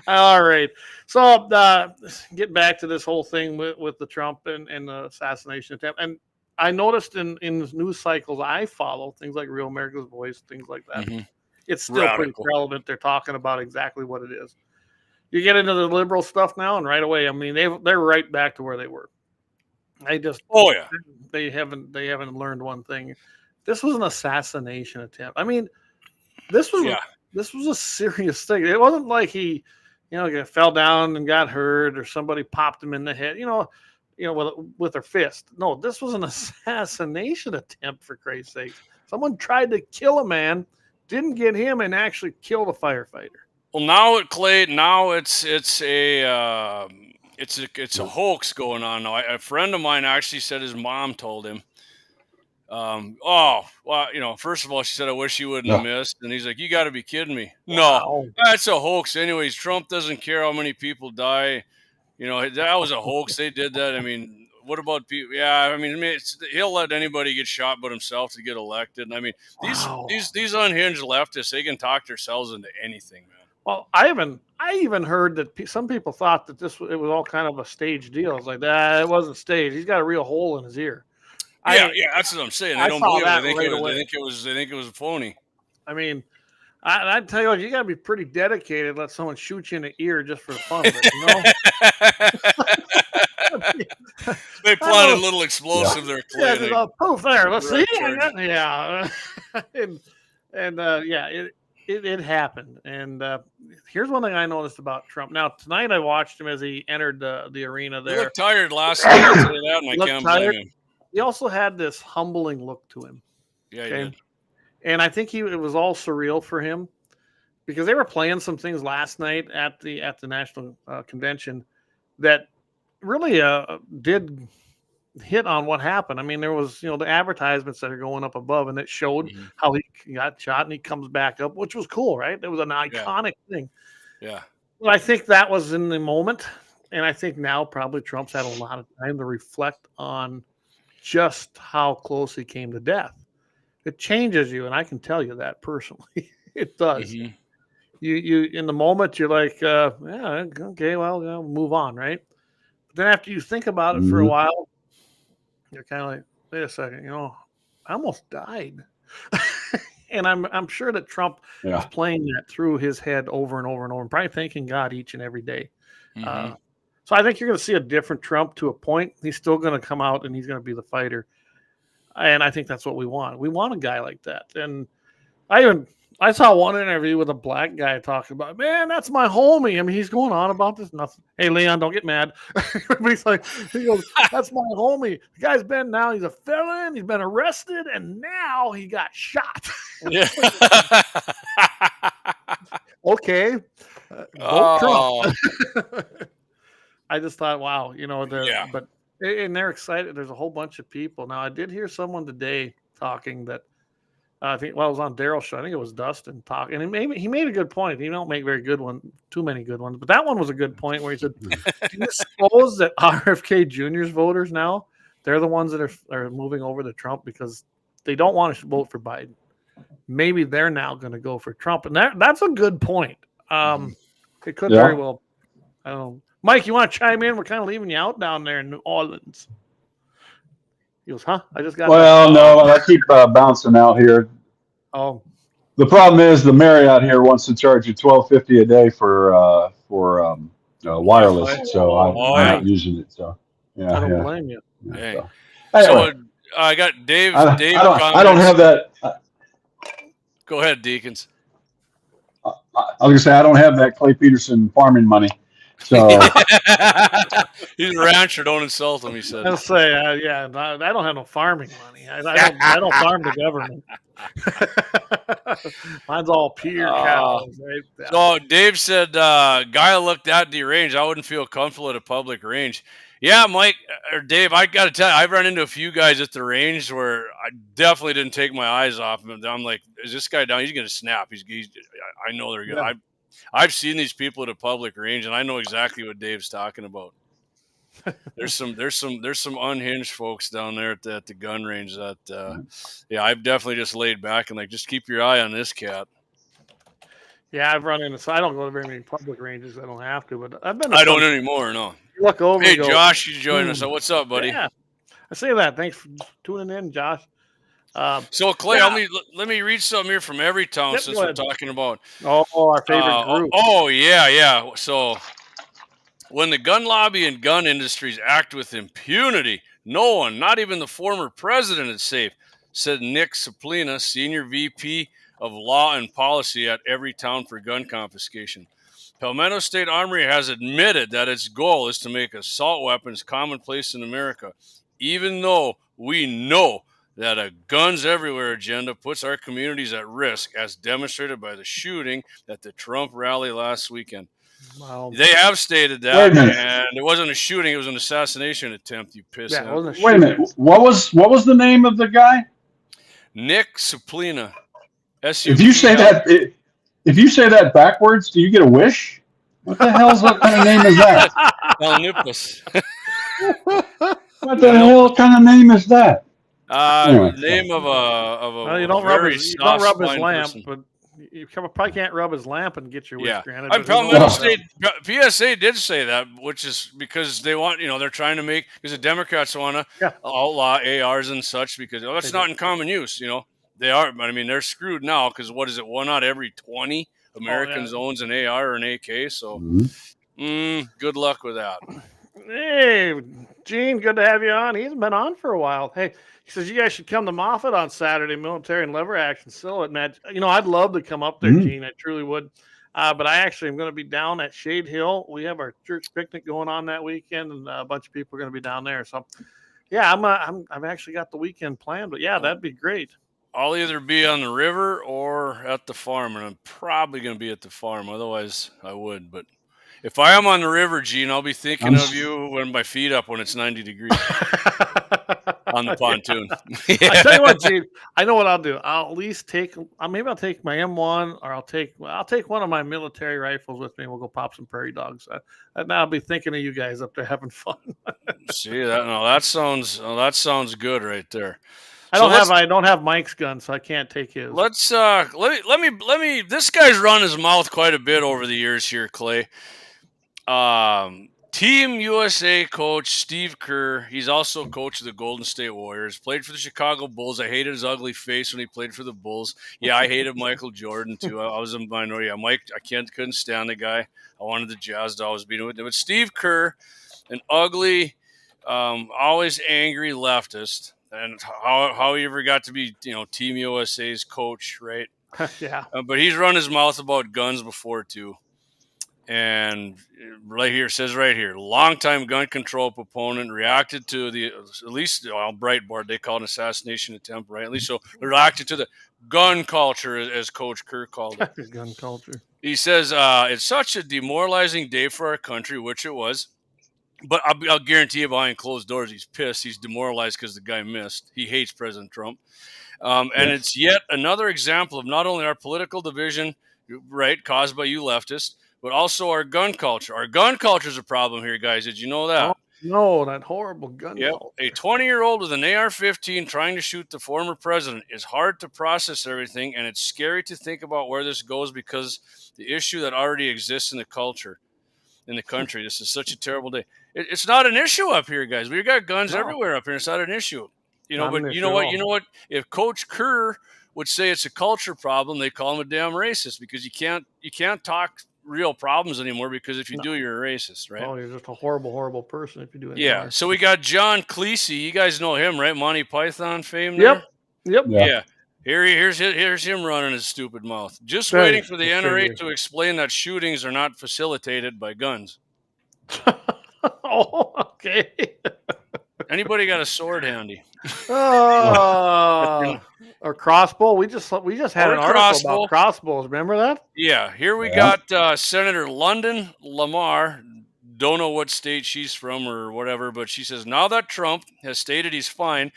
All right. So get back to this whole thing with the Trump and the assassination attempt. And I noticed in news cycles I follow, things like Real America's Voice, things like that. Mm-hmm. It's still pretty relevant. They're talking about exactly what it is. You get into the liberal stuff now, and right away, I mean, they're right back to where they were. They haven't learned one thing. This was an assassination attempt. I mean, this was a serious thing. It wasn't like he fell down and got hurt, or somebody popped him in the head, with their fist. No, this was an assassination attempt, for Christ's sake. Someone tried to kill a man, didn't get him, and actually killed a firefighter. Well, now it's a hoax going on now. A friend of mine actually said his mom told him. First of all, she said, "I wish you wouldn't have missed," and he's like, "You got to be kidding me!" Wow. No, that's a hoax. Anyways, Trump doesn't care how many people die. That was a hoax. They did that. I mean, what about people? Yeah, I mean, he'll let anybody get shot but himself to get elected. And I mean, these unhinged leftists, they can talk themselves into anything, man. Well, I even heard that some people thought that it was all kind of a staged deal. I was like, it wasn't staged. He's got a real hole in his ear. Yeah, that's what I'm saying. They don't believe it. They think it was a phony. I mean, I tell you what, you got to be pretty dedicated to let someone shoot you in the ear just for the fun of it, They planted a little explosive there. Yeah, there's a poof there. Let's see. Yeah. It happened. And here's one thing I noticed about Trump. Now, tonight I watched him as he entered the arena there. He looked tired last night. And I can't blame him. He also had this humbling look to him. Yeah, he did. And I think it was all surreal for him, because they were playing some things last night at the national convention that really did hit on what happened. I mean, there was the advertisements that are going up above, and it showed how he got shot and he comes back up, which was cool, right? It was an iconic thing. Yeah. Well, I think that was in the moment, and I think now probably Trump's had a lot of time to reflect on just how close he came to death. It changes you, and I can tell you that personally. It does. you in the moment you're like, yeah, okay, well, move on, right? But then after you think about it for a while, you're kind of like, wait a second, I almost died. And I'm sure that Trump is playing that through his head over and over and over, and probably thanking God each and every day. So I think you're going to see a different Trump to a point. He's still going to come out and he's going to be the fighter. And I think that's what we want. We want a guy like that. And I saw one interview with a black guy talking about, man, that's my homie. I mean, he's going on about this. Nothing. Hey, Leon, don't get mad. But he goes, that's my homie. The guy's he's a felon. He's been arrested, and now he got shot. Yeah. Okay. Vote Trump. I just thought, wow, but and they're excited. There's a whole bunch of people. Now, I did hear someone today talking that I think, it was on Daryl's show. I think it was Dustin talking, and he made a good point. He don't make too many good ones, but that one was a good point where he said, "Do you suppose that RFK Jr.'s voters now they're the ones that are moving over to Trump because they don't want to vote for Biden? Maybe they're now going to go for Trump, and that's a good point. It could very well. I don't know. Mike, you want to chime in? We're kind of leaving you out down there in New Orleans." He goes, huh? I just got. Well, no, I keep bouncing out here. Oh. The problem is the Marriott here wants to charge you $12.50 a day for wireless, so I'm not using it. So I don't blame you. Hey. So, anyway, I got Dave. I don't have that. Go ahead, Deakins. I was gonna say I don't have that Clay Peterson farming money. So he's a rancher. Don't insult him. He said. I'll say, I don't have no farming money. I don't farm the government. Mine's all pure cows. Right? So Dave said, "Guy looked at the range. I wouldn't feel comfortable at a public range." Yeah, Mike or Dave, I got to tell you, I've run into a few guys at the range where I definitely didn't take my eyes off him. I'm like, is this guy down? He's going to snap. I know they're going. Yeah. I've seen these people at a public range, and I know exactly what Dave's talking about. There's some unhinged folks down there at the gun range that, I've definitely just laid back and just keep your eye on this cat. Yeah, I've run into. So I don't go to very many public ranges. I don't have to, but I've been. I don't anymore. No. You look over. Hey, Josh, you joined us. So what's up, buddy? Yeah, I say that. Thanks for tuning in, Josh. So Clay, let me read something here from every town since we're talking about our favorite group. Oh yeah. So when the gun lobby and gun industries act with impunity, no one, not even the former president, is safe, said Nick Suplina, Senior VP of Law and Policy at Every Town for Gun Confiscation. Palmetto State Armory has admitted that its goal is to make assault weapons commonplace in America, even though we know that a guns everywhere agenda puts our communities at risk, as demonstrated by the shooting at the Trump rally last weekend. Wow. They have stated that, and it wasn't a shooting; it was an assassination attempt. You piss out. Wait a minute. What was the name of the guy? Nick Suplina. If you say that backwards, do you get a wish? What the what kind of name is that? What the hell kind of name is that? Name of a well, you don't rub his lamp, person. But you probably can't rub his lamp and get your wish granted. Palmetto State PSA did say that, which is because they want, they're trying to make, because the Democrats want to outlaw ARs and such because that's not in common use. They are, but I mean they're screwed now because what is it? One out of every 20 Americans owns an AR or an AK. So, good luck with that. Hey, Gene, good to have you on. He's been on for a while. Hey. He says, you guys should come to Moffat on Saturday, military and lever action silhouette match. I'd love to come up there, Gene. I truly would. But I actually am going to be down at Shade Hill. We have our church picnic going on that weekend, and a bunch of people are going to be down there. So, yeah, I've actually got the weekend planned. But, yeah, that'd be great. I'll either be on the river or at the farm, and I'm probably going to be at the farm. Otherwise, I would. But if I am on the river, Gene, I'll be thinking of you when my feet up when it's 90 degrees. On the pontoon. I tell you what, Gene, I know what I'll do. I'll at least maybe I'll take my M1, or I'll take one of my military rifles with me. And we'll go pop some prairie dogs. And I'll be thinking of you guys up there having fun. See that? No, that sounds good right there. I don't have Mike's gun, so I can't take his. Let's let me. This guy's run his mouth quite a bit over the years here, Clay. Team USA coach Steve Kerr. He's also coach of the Golden State Warriors. Played for the Chicago Bulls. I hated his ugly face when he played for the Bulls. Yeah, I hated Michael Jordan too. I was a minority. Mike, couldn't stand the guy. I wanted the Jazz to always beat him. But Steve Kerr, an ugly, always angry leftist, and how he ever got to be Team USA's coach, right? Yeah. But he's run his mouth about guns before too. And says right here, longtime gun control proponent, reacted to Breitbart, they call it an assassination attempt, right? At least so reacted to the gun culture, as Coach Kerr called it. Gun culture. He says, it's such a demoralizing day for our country, which it was. But I'll guarantee you behind closed doors, he's pissed. He's demoralized because the guy missed. He hates President Trump. And it's yet another example of not only our political division, right, caused by you leftists, but also our gun culture. Our gun culture is a problem here, guys. Did you know that? Oh, no, that horrible gun culture. A 20-year-old with an AR-15 trying to shoot the former president is hard to process everything, and it's scary to think about where this goes because the issue that already exists in the culture, in the country. This is such a terrible day. It's not an issue up here, guys. We've got guns everywhere up here. It's not an issue. But you know what? If Coach Kerr would say it's a culture problem, they call him a damn racist because you can't talk real problems anymore because if you do, you're a racist, right? Oh, you're just a horrible, horrible person if you do it. Yeah. So we got John Cleese. You guys know him, right? Monty Python fame there? Yep. Yeah. Here's him running his stupid mouth. Just waiting for the NRA to explain that shootings are not facilitated by guns. Oh, okay. Anybody got a sword handy? Or crossbow. We just had an article about crossbows. Remember that? Yeah. Here we got Senator London Lamar. Don't know what state she's from or whatever, but she says, now that Trump has stated he's fine,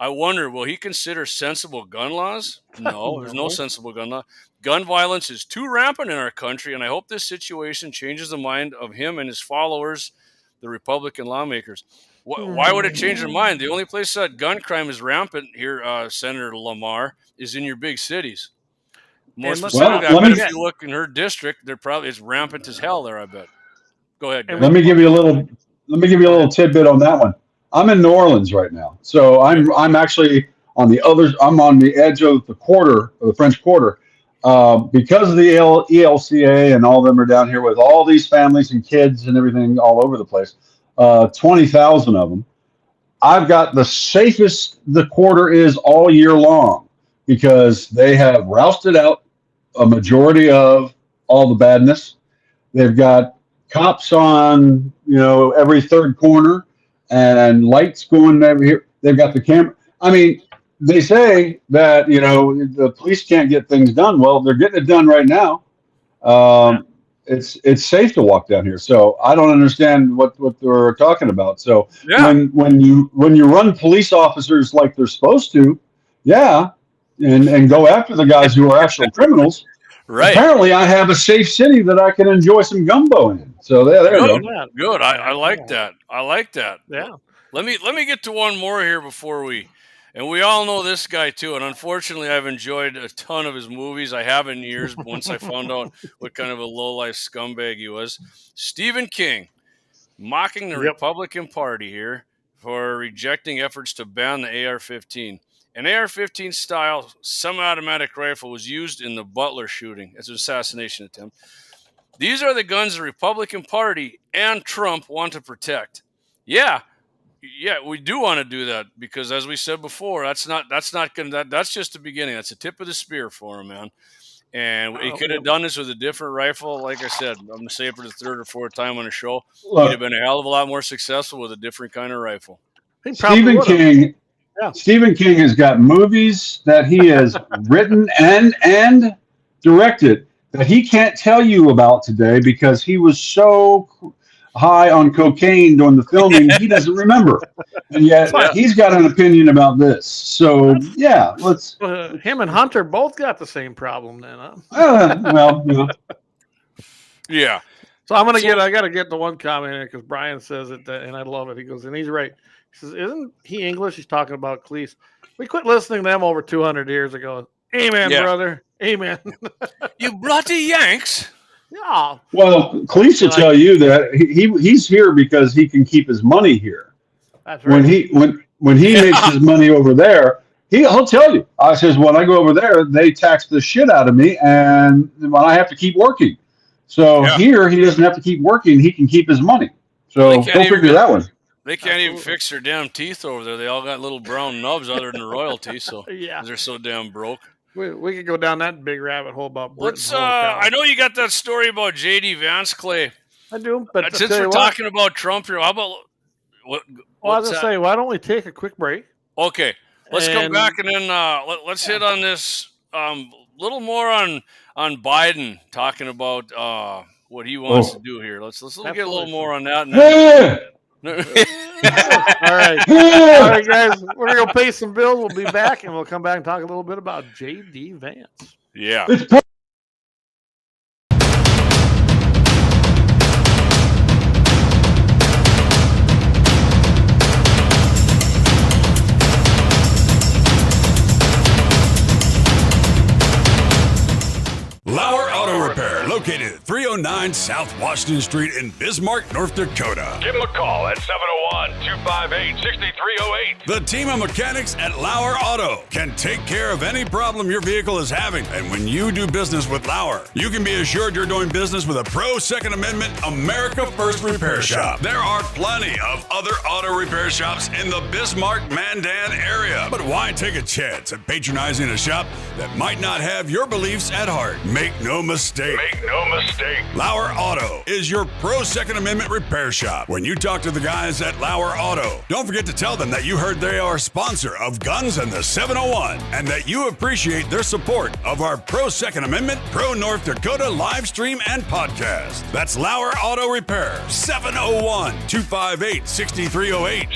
I wonder, will he consider sensible gun laws? No, there's no sensible gun law. Gun violence is too rampant in our country, and I hope this situation changes the mind of him and his followers, the Republican lawmakers. Why would it change their mind? The only place that gun crime is rampant here, Senator Lamar, is in your big cities. More specifically, I bet if you look in her district, it's rampant as hell there, I bet. Go ahead. Let me give you a little tidbit on that one. I'm in New Orleans right now, so I'm actually on the edge of the French Quarter, because of the ELCA and all of them are down here with all these families and kids and everything all over the place. 20,000 of them. I've got the safest the quarter is all year long because they have rousted out a majority of all the badness. They've got cops on, every third corner and lights going over here. They've got the camera. I mean, they say that, the police can't get things done. Well, they're getting it done right now. It's safe to walk down here. So I don't understand what they're talking about. So when you run police officers like they're supposed to, and go after the guys who are actual criminals, right? Apparently, I have a safe city that I can enjoy some gumbo in. So there you go. Good. I like that. I like that. Yeah. Let me get to one more here before we. And we all know this guy, too. And unfortunately, I've enjoyed a ton of his movies. I have in years, once I found out what kind of a low-life scumbag he was. Stephen King, mocking the Republican Party here for rejecting efforts to ban the AR-15. An AR-15 style semi-automatic rifle was used in the Butler shooting as an assassination attempt. These are the guns the Republican Party and Trump want to protect. Yeah, we do want to do that because, as we said before, that's just the beginning. That's the tip of the spear for him, man. And he could have done this with a different rifle. Like I said, I'm going to say it for the third or fourth time on the show. He'd have been a hell of a lot more successful with a different kind of rifle. Stephen King has got movies that he has written and directed that he can't tell you about today because he was so high on cocaine during the filming, he doesn't remember. And yet he's got an opinion about this. So, let's... him and Hunter both got the same problem then, huh? Yeah. So I got to get the one comment in because Brian says it, and I love it. He goes, and he's right. He says, isn't he English? He's talking about Cleese. We quit listening to them over 200 years ago. Amen, brother. Amen. You bloody Yanks. Yeah. Well, Cleese will tell you that he's here because he can keep his money here. That's right. When he makes his money over there, he'll tell you. I says, when I go over there, they tax the shit out of me, and when I have to keep working. So here, he doesn't have to keep working. He can keep his money. So go figure that one. They can't even fix their damn teeth over there. They all got little brown nubs other than the royalty, so they're so damn broke. We could go down that big rabbit hole about Let's. I know you got that story about J.D. Vance, Clay. I do, but since we're talking about Trump here, how about what? Well, I was gonna say, why don't we take a quick break? Okay, let's come back and then let's hit on this little more on Biden talking about what he wants to do here. Let's get a little more on that. And then, all right, guys, we're gonna go pay some bills. We'll be back, and we'll come back and talk a little bit about J.D. Vance. Yeah. Lauer Auto Repair, located at 309 South Washington Street in Bismarck, North Dakota. Give them a call at 701-258-6308. The team of mechanics at Lauer Auto can take care of any problem your vehicle is having. And when you do business with Lauer, you can be assured you're doing business with a pro Second Amendment America First repair shop. There are plenty of other auto repair shops in the Bismarck-Mandan area. But why take a chance at patronizing a shop that might not have your beliefs at heart? Make no mistake. Lauer Auto is your pro Second Amendment repair shop. When you talk to the guys at Lauer Auto, don't forget to tell them that you heard they are a sponsor of Guns and the 701 and that you appreciate their support of our pro Second Amendment, pro North Dakota live stream and podcast. That's Lauer Auto Repair, 701-258-6308.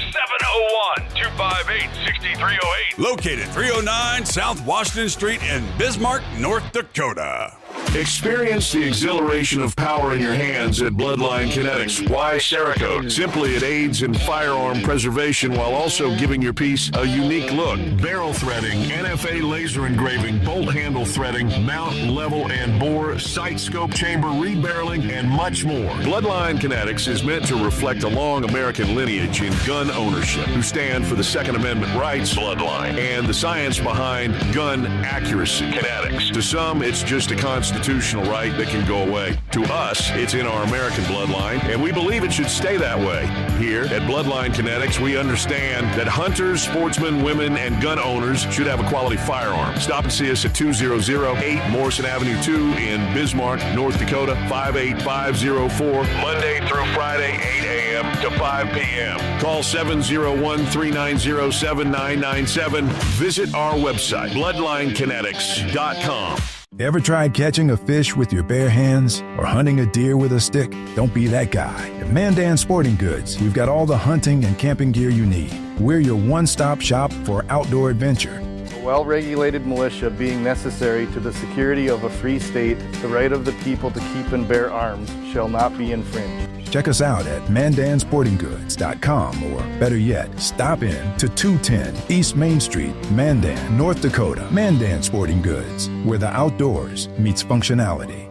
701-258-6308. Located 309 South Washington Street in Bismarck, North Dakota. Experience the exhilaration of power in your hands at Bloodline Kinetics. Why Cerakote? Simply, it aids in firearm preservation while also giving your piece a unique look. Barrel threading, NFA laser engraving, bolt handle threading, mount, level, and bore, sight scope chamber, rebarreling, and much more. Bloodline Kinetics is meant to reflect a long American lineage in gun ownership, who stand for the Second Amendment rights, Bloodline, and the science behind gun accuracy, Kinetics. To some, it's just a constitutional right that can go away. To us, it's in our American bloodline, and we believe it should stay that way. Here at Bloodline Kinetics, we understand that hunters, sportsmen, women, and gun owners should have a quality firearm. Stop and see us at 2008 Morrison Avenue 2 in Bismarck, North Dakota, 58504, Monday through Friday, 8 a.m. to 5 p.m. Call 701-390-7997. Visit our website, bloodlinekinetics.com. Ever tried catching a fish with your bare hands or hunting a deer with a stick? Don't be that guy. At Mandan Sporting Goods, we've got all the hunting and camping gear you need. We're your one-stop shop for outdoor adventure. A well-regulated militia being necessary to the security of a free state, the right of the people to keep and bear arms shall not be infringed. Check us out at mandansportinggoods.com, or better yet, stop in to 210 East Main Street, Mandan, North Dakota. Mandan Sporting Goods, where the outdoors meets functionality.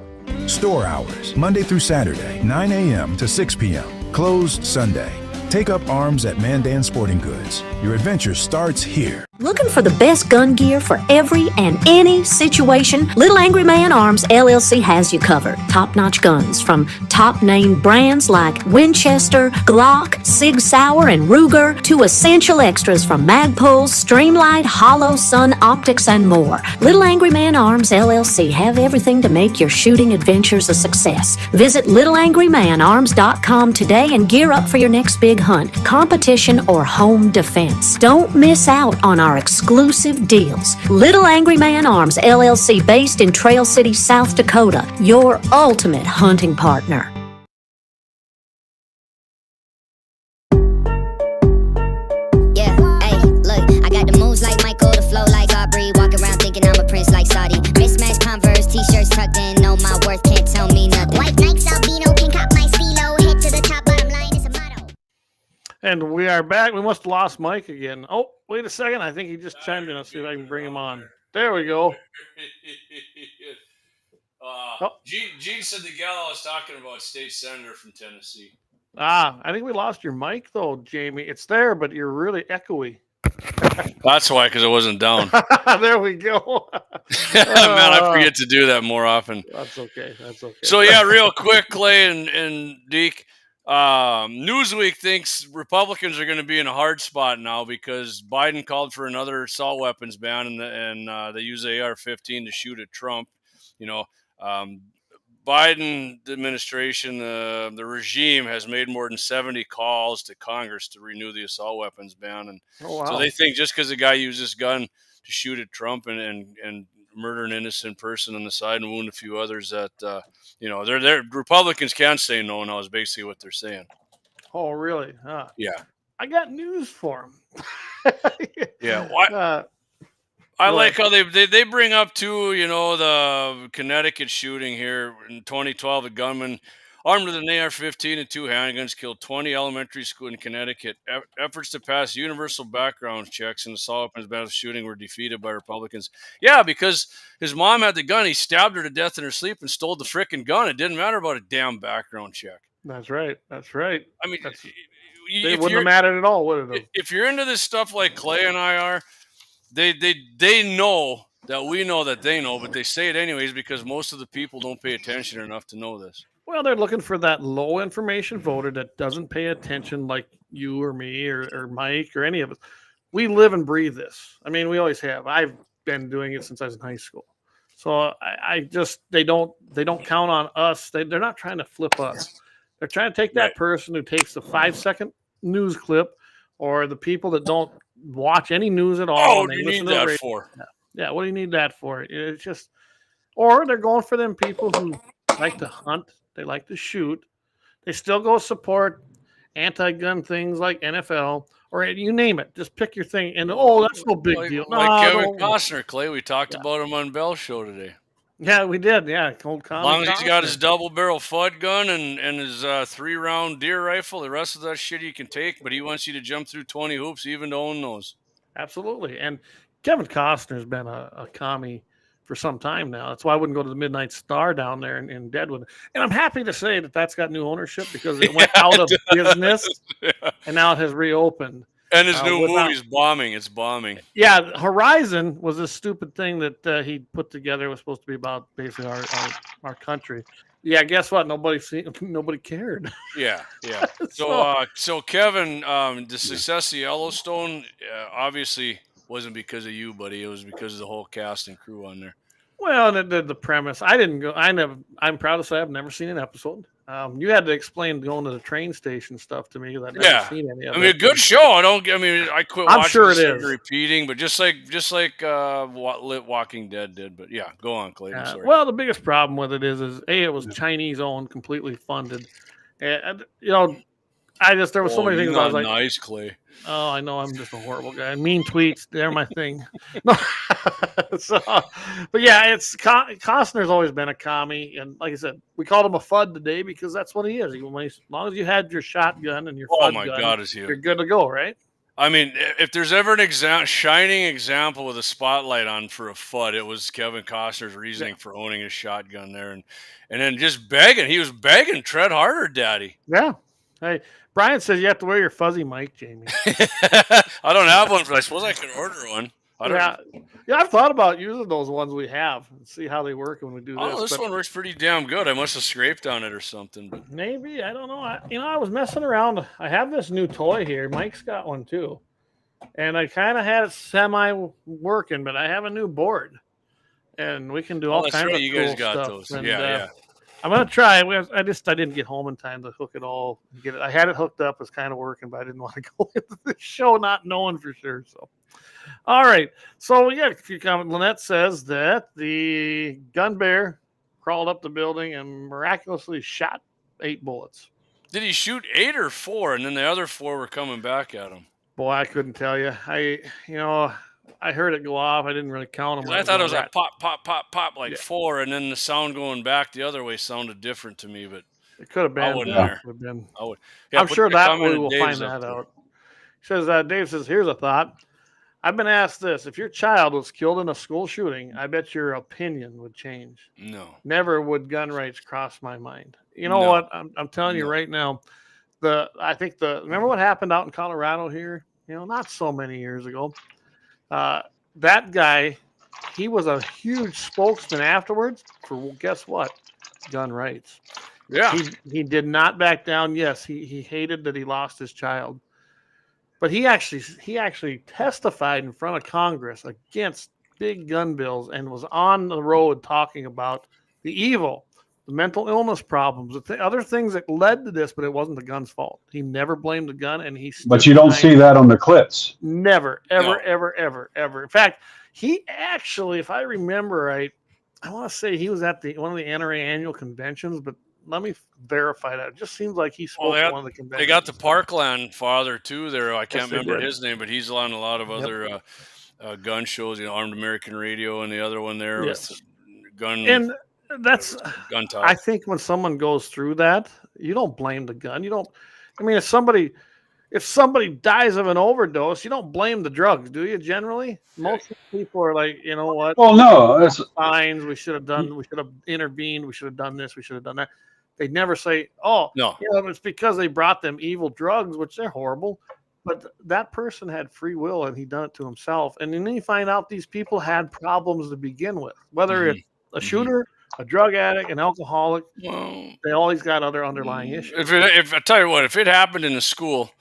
Store hours, Monday through Saturday, 9 a.m. to 6 p.m. Closed Sunday. Take up arms at Mandan Sporting Goods. Your adventure starts here. Looking for the best gun gear for every and any situation? Little Angry Man Arms LLC has you covered. Top-notch guns from top-name brands like Winchester, Glock, Sig Sauer, and Ruger to essential extras from Magpul, Streamlight, Hollow, Sun Optics, and more. Little Angry Man Arms LLC have everything to make your shooting adventures a success. Visit littleangrymanarms.com today and gear up for your next big hunt, competition, or home defense. Don't miss out on our exclusive deals. Little Angry Man Arms LLC, based in Trail City, South Dakota, your ultimate hunting partner. Yeah, hey, look, I got the moves like Michael, the flow like Aubrey, walk around thinking I'm a prince like Saudi. Mismatched Converse, t-shirts tucked in, know my worth, can't tell me nothing. White Nikes, albino, can cop my stilo, head to the top, bottom line is a motto. And we are back. We must have lost Mike again. Oh, wait a second. I think he just chimed in. Let's see if I can bring him on. There we go. Gene said the gal I was talking about, state senator from Tennessee. I think we lost your mic though, Jamie. It's there, but you're really echoey. That's why, because I wasn't down. There we go. Man, I forget to do that more often. That's okay. That's okay. So yeah, real quick, Clay and Deke. Newsweek thinks Republicans are going to be in a hard spot now because Biden called for another assault weapons ban, and they use the AR-15 to shoot at Trump. You know, Biden administration, the regime has made more than 70 calls to Congress to renew the assault weapons ban, and so they think just because the guy used this gun to shoot at Trump and murder an innocent person on the side and wound a few others, that you know, they're Republicans can't say no now is basically what they're saying. Oh, really? Yeah. I got news for him. Yeah. What? I like how they bring up too, you know, the Connecticut shooting here in 2012. A gunman armed with an AR-15 and 2 handguns killed 20 elementary school in Connecticut. Efforts to pass universal background checks and assault weapons ban shooting were defeated by Republicans. Yeah, because his mom had the gun. He stabbed her to death in her sleep and stole the frickin' gun. It didn't matter about a damn background check. That's right. That's right. I mean, they wouldn't have mattered at all, would it? If you're into this stuff like Clay and I are, they know that we know that they know, but they say it anyways because most of the people don't pay attention enough to know this. Well, they're looking for that low information voter that doesn't pay attention like you or me or Mike or any of us. We live and breathe this. I mean, we always have. I've been doing it since I was in high school. So I just, they don't count on us. They're not trying to flip us. They're trying to take that person who takes the 5-second news clip or the people that don't watch any news at all. Oh, what do you need that for? Yeah, what do you need that for? It's just, or they're going for them people who like to hunt, they like to shoot. They still go support anti-gun things like NFL or you name it. Just pick your thing, and that's no big deal. Like Kevin Costner, Clay. We talked about him on Bell's show today. Yeah, we did. Yeah, cold As long as he's got his double-barrel FUD gun and his 3-round deer rifle, the rest of that shit he can take, but he wants you to jump through 20 hoops even to own those. Absolutely. And Kevin Costner's been a commie for some time now. That's why I wouldn't go to the Midnight Star down there in Deadwood. And I'm happy to say that that's got new ownership because it went out of business and now it has reopened. And his new movie's bombing. It's bombing. Yeah, Horizon was a stupid thing that he put together. It was supposed to be about basically our country. Yeah, guess what? Nobody cared. Yeah. So Kevin, the success of Yellowstone obviously wasn't because of you, buddy. It was because of the whole cast and crew on there. Well, the premise. I didn't go. I'm proud to say I've never seen an episode. You had to explain going to the train station stuff to me because I've never seen any of it. I mean, a good show. I quit watching. I'm sure it is is repeating, but just like what Walking Dead did. But yeah, go on, Clay. I'm sorry. Well, the biggest problem with it is it was Chinese owned, completely funded, and there was so many things I was like, nice, Clay. Oh, I know I'm just a horrible guy. Mean tweets, they're my thing. No. But yeah, Costner's always been a commie, and like I said, we called him a FUD today because that's what he is. As long as you had your shotgun and your FUD gun, you're good to go, right? I mean, if there's ever an shining example with a spotlight on for a FUD, it was Kevin Costner's reasoning for owning a shotgun there, and then just begging. He was begging, tread harder, Daddy. Yeah. Hey, Brian says you have to wear your fuzzy mic, Jamie. I don't have one, but I suppose I could order one. Yeah, I've thought about using those ones we have and see how they work when we do this. Oh, this one works pretty damn good. I must have scraped on it or something. But maybe, I don't know. I was messing around. I have this new toy here. Mike's got one too, and I kind of had it semi-working, but I have a new board, and we can do all kinds of you cool guys got stuff. those. And, yeah. I'm gonna try. I didn't get home in time to hook it all. Get it. I had it hooked up. It's kind of working, but I didn't want to go into the show not knowing for sure. So, all right. So yeah, if you comment, Lynette says that the gun bear crawled up the building and miraculously shot 8 bullets. Did he shoot 8 or 4, and then the other 4 were coming back at him? Boy, I couldn't tell you. I heard it go off. I didn't really count them. I thought it was like pop, pop, pop, pop, like 4, and then the sound going back the other way sounded different to me. But it could have been. I wouldn't there. Could have been. I would. Yeah, I'm sure that we will find that out. says, Dave says, here's a thought. I've been asked this. If your child was killed in a school shooting, I bet your opinion would change. No. Never would gun rights cross my mind. You know what? I'm telling you right now, remember what happened out in Colorado here? Not so many years ago. That guy, he was a huge spokesman afterwards for, guess what? Gun rights. Yeah. He did not back down. Yes, he hated that he lost his child. But he actually testified in front of Congress against big gun bills and was on the road talking about the evil, the mental illness problems, the other things that led to this, but it wasn't the gun's fault. He never blamed the gun, and But you don't see that on the clips. Never, ever, ever, ever, ever. In fact, he actually, if I remember right, I want to say he was at one of the NRA annual conventions, but let me verify that. It just seems like he spoke at one of the conventions. They got the Parkland father too there. I can't remember his name, but he's on a lot of other gun shows. Armed American Radio, and the other one there with gun. And that's gun talk. I think when someone goes through that, you don't blame the gun. You don't. I mean, if somebody dies of an overdose, you don't blame the drugs, do you? Generally, most people are like, you know what? Well, no, that's signs. We should have intervened. We should have done this. We should have done that. They never say, "Oh, no, it's because they brought them evil drugs, which they're horrible." But that person had free will, and he done it to himself. And then you find out these people had problems to begin with, whether it's a shooter, a drug addict, an alcoholic. They always got other underlying issues. If I tell you what, if it happened in a school,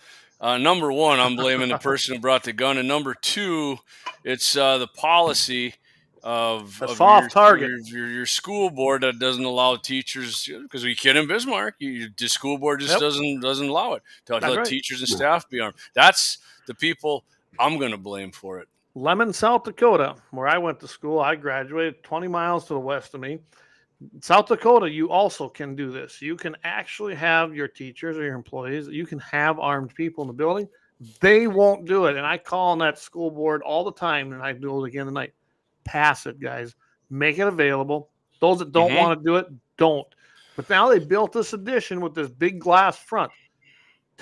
number one, I'm blaming the person who brought the gun, and number two, it's the policy of your school board that doesn't allow teachers, because we kid in Bismarck, the school board just doesn't allow it to let teachers and staff be armed. That's the people I'm going to blame for it. Lemon, South Dakota, where I went to school, I graduated 20 miles to the west of me. South Dakota, you also can do this. You can actually have your teachers or your employees, you can have armed people in the building. They won't do it. And I call on that school board all the time, and I do it again tonight. Pass it, guys. Make it available. Those that don't want to do it, don't. But now they built this addition with this big glass front.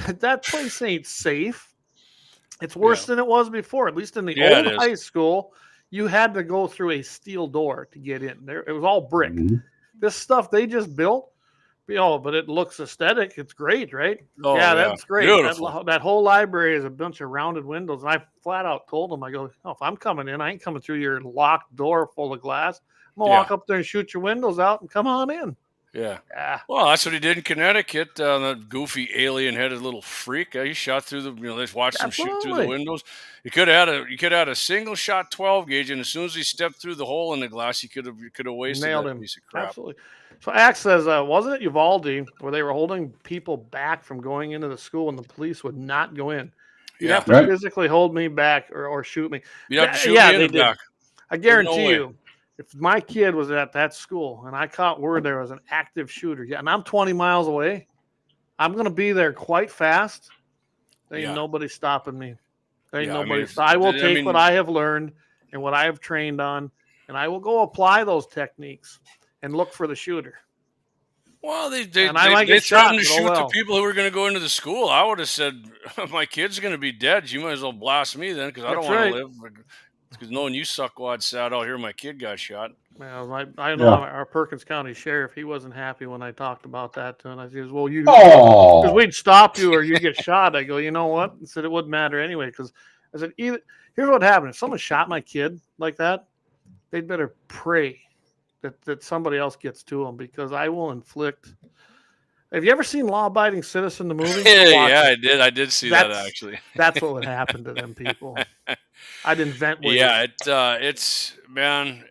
That place ain't safe. It's worse than it was before. At least in the old high school, you had to go through a steel door to get in. There, it was all brick. This stuff they just built, but it looks aesthetic. It's great, right? Oh, that's great. Beautiful. That whole library is a bunch of rounded windows. And I flat out told them, I go, if I'm coming in, I ain't coming through your locked door full of glass. I'm going to walk up there and shoot your windows out and come on in. Yeah. Well, that's what he did in Connecticut. That goofy alien-headed little freak. He shot through the. They watched him shoot through the windows. You could have had a single shot 12 gauge, and as soon as he stepped through the hole in the glass, you could have wasted Nailed that him. piece of crap. Absolutely. So Axe says, wasn't it Uvalde where they were holding people back from going into the school and the police would not go in? You'd have to physically hold me back or shoot me. You'd have to shoot me in the back. I guarantee you. If my kid was at that school and I caught word there was an active shooter, and I'm 20 miles away, I'm going to be there quite fast. There ain't nobody stopping me. There ain't nobody. I will take what I have learned and what I have trained on, and I will go apply those techniques and look for the shooter. Well, they threatened to shoot the people who were going to go into the school. I would have said, my kid's going to be dead. You might as well blast me then, because I don't want to live. Because knowing you suckwad sat out here, my kid got shot. Well, I know our Perkins County sheriff, he wasn't happy when I talked about that to him. I said, well, because we'd stop you or you get shot. I go, you know what? I said, it wouldn't matter anyway. Because I said, here's what happened. If someone shot my kid like that, they'd better pray that somebody else gets to them, because I will inflict. Have you ever seen Law Abiding Citizen, the movie? I did. I did see that, actually. That's what would happen to them people. I'd invent ways. Yeah, it's man.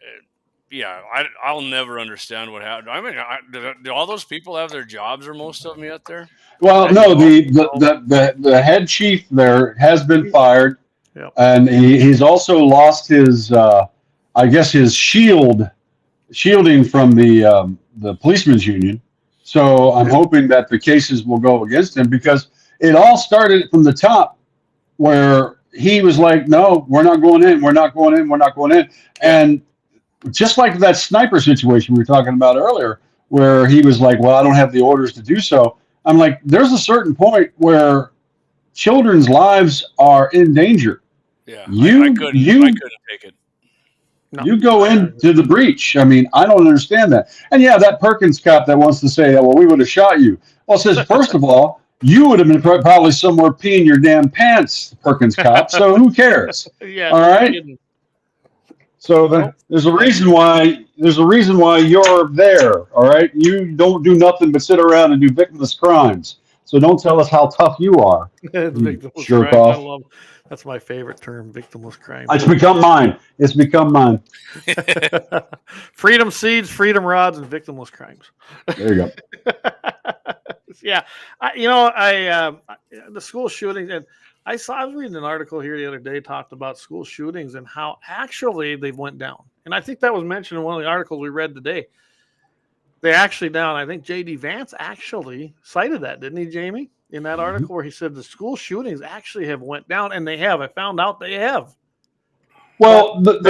I'll never understand what happened. I mean, do all those people have their jobs, or most of them yet there? Well, no. The head chief there has been fired, and he's also lost his, I guess, his shielding from the policemen's union. So I'm hoping that the cases will go against him, because it all started from the top, where he was like, no, we're not going in. We're not going in. We're not going in. And just like that sniper situation we were talking about earlier, where he was like, well, I don't have the orders to do so. I'm like, there's a certain point where children's lives are in danger. Yeah, I couldn't take it. No. You go into the breach. I mean, I don't understand that. And yeah, that Perkins cop that wants to say, well, we would have shot you. Well, it says, first of all, you would have been probably somewhere peeing your damn pants, Perkins cop. So who cares? Yeah. All right. So there's a reason why you're there. All right. You don't do nothing but sit around and do victimless crimes. So don't tell us how tough you are. Victimless Jerk crimes. off. That's my favorite term, victimless crime. It's become mine. It's become mine. Freedom seeds, freedom rods, and victimless crimes. There you go. Yeah, the school shootings, and I was reading an article here the other day talked about school shootings and how actually they went down. And I think that was mentioned in one of the articles we read today. They actually down. I think J.D. Vance actually cited that, didn't he, Jamie? In that article where he said the school shootings actually have went down, and they have. I found out they have. Well, the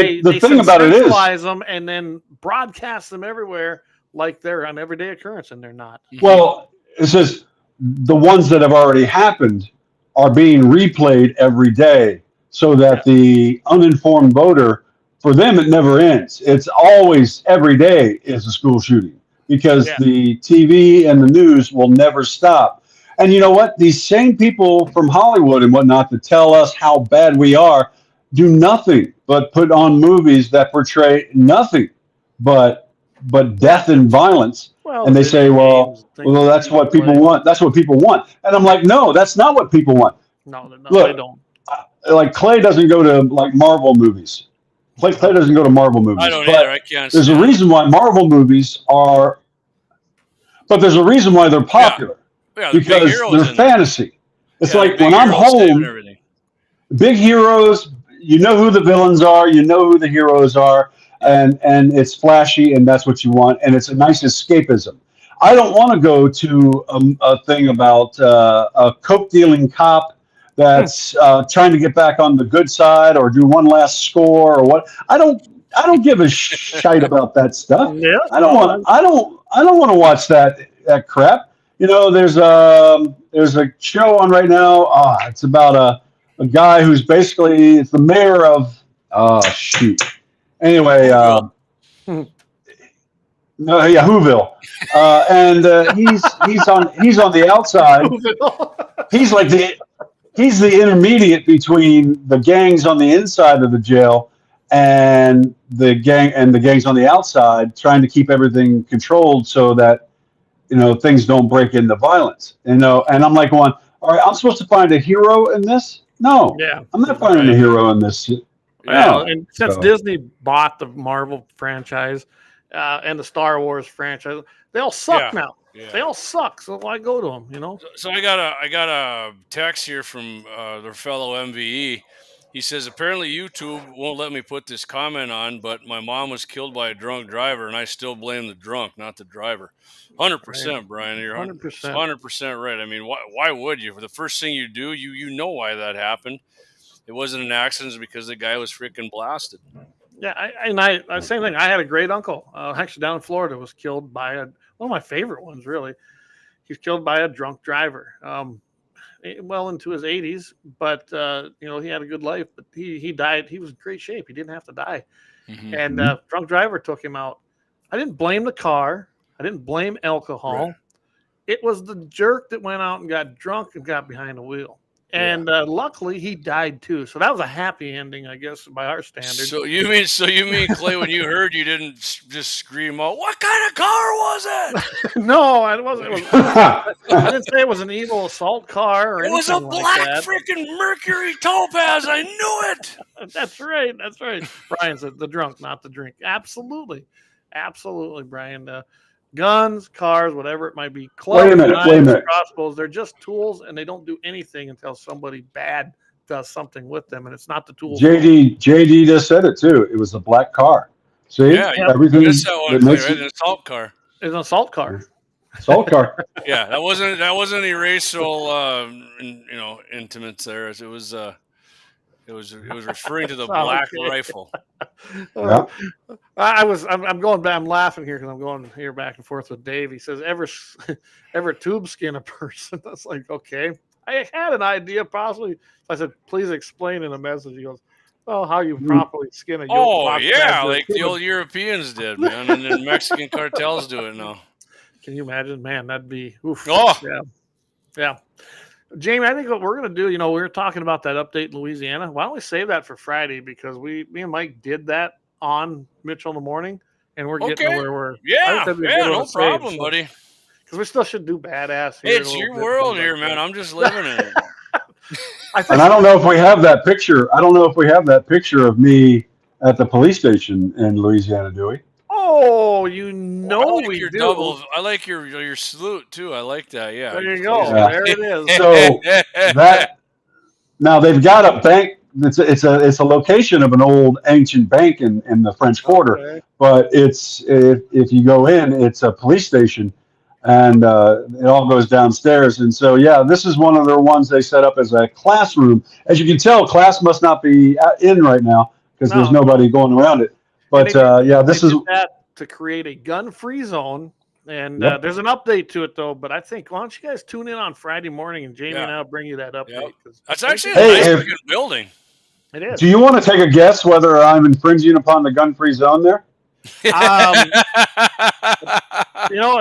thing about it is, centralize them and then broadcast them everywhere like they're an everyday occurrence, and they're not. well, it says the ones that have already happened are being replayed every day, so that the uninformed voter, for them, it never ends. It's always every day is a school shooting because the TV and the news will never stop. And you know what? These same people from Hollywood and whatnot that tell us how bad we are do nothing but put on movies that portray nothing but death and violence. Well, and they say, well, that's what people want. That's what people want. And I'm like, no, that's not what people want. No, Look, they don't. Like Clay doesn't go to like Marvel movies. Clay doesn't go to Marvel movies. I don't either. I can't. There's a reason why Marvel movies are, but there's a reason why they're popular. Yeah, because they're fantasy. It's like when I'm home, big heroes, you know who the villains are, you know who the heroes are, and it's flashy, and that's what you want, and it's a nice escapism. I don't want to go to a thing about a coke-dealing cop that's trying to get back on the good side or do one last score or what. I don't give a shite about that stuff. Yeah, I don't want to watch that crap. You know, there's a show on right now. It's about a guy who's basically it's the mayor of Anyway, Whoville, and he's on the outside. He's the intermediate between the gangs on the inside of the jail and the gangs on the outside, trying to keep everything controlled so that things don't break into violence. And I'm like going, all right, I'm supposed to find a hero in this? No, I'm not finding a hero in this. Yeah, and since Disney bought the Marvel franchise and the Star Wars franchise, they all suck now. Yeah. They all suck. So why go to them? So I got a text here from their fellow MVE. He says, apparently YouTube won't let me put this comment on, but my mom was killed by a drunk driver, and I still blame the drunk, not the driver. 100%, Brian. You're 100% right. I mean, why would you? For the first thing you do, you know why that happened. It wasn't an accident because the guy was freaking blasted. Yeah, I same thing. I had a great uncle, actually down in Florida, was killed by one of my favorite ones, really. He was killed by a drunk driver. Well into his 80s, but he had a good life. But he died. He was in great shape. He didn't have to die. Mm-hmm. And drunk driver took him out. I didn't blame the car. I didn't blame alcohol. Right. It was the jerk that went out and got drunk and got behind the wheel. And luckily he died too. So that was a happy ending, I guess, by our standards. So you mean, Clay, when you heard, you didn't just scream out, "What kind of car was it?" No, I wasn't. I didn't say it was an evil assault car or anything. It was a black freaking Mercury Topaz. I knew it. That's right. That's right. Brian said the drunk, not the drink. Absolutely, Brian. Guns, cars, whatever it might be, clubs, knives, crossbows—they're just tools, and they don't do anything until somebody bad does something with them, and it's not the tools. JD just said it too. It was a black car. See, everything. That's that one, right? An assault car. It's an assault car. Assault car. Yeah, that wasn't any racial, intimates there. It was referring to the black rifle. Yeah. I'm laughing here because I'm going here back and forth with Dave. He says, ever tube skin a person? That's like, okay. I had an idea possibly. I said, please explain in a message. He goes, well, how you properly skin a yolk. Oh, yeah, like the old Europeans did, man. And then Mexican cartels do it now. Can you imagine? Man, that'd be, oof. Oh. Yeah. Yeah. Jamie, I think what we're going to do, we were talking about that update in Louisiana. Why don't we save that for Friday? Because me and Mike did that on Mitchell in the morning, and we're getting to where we're. No problem, buddy. Because we still should do badass here. It's your world here, man. I'm just living in it. And I don't know if we have that picture. I don't know if we have that picture of me at the police station in Louisiana, do we? Oh, we do. I like your salute too. I like that. Yeah. There you go. Yeah. There it is. So now they've got a bank. It's a location of an old ancient bank in the French Quarter. Okay. But if you go in, it's a police station, and it all goes downstairs. And so this is one of the ones they set up as a classroom. As you can tell, class must not be in right now because there's nobody going around it. But this is that to create a gun-free zone, and there's an update to it though. But I think why don't you guys tune in on Friday morning, and Jamie and I'll bring you that update. That's actually a nice looking building. It is. Do you want to take a guess whether I'm infringing upon the gun-free zone there?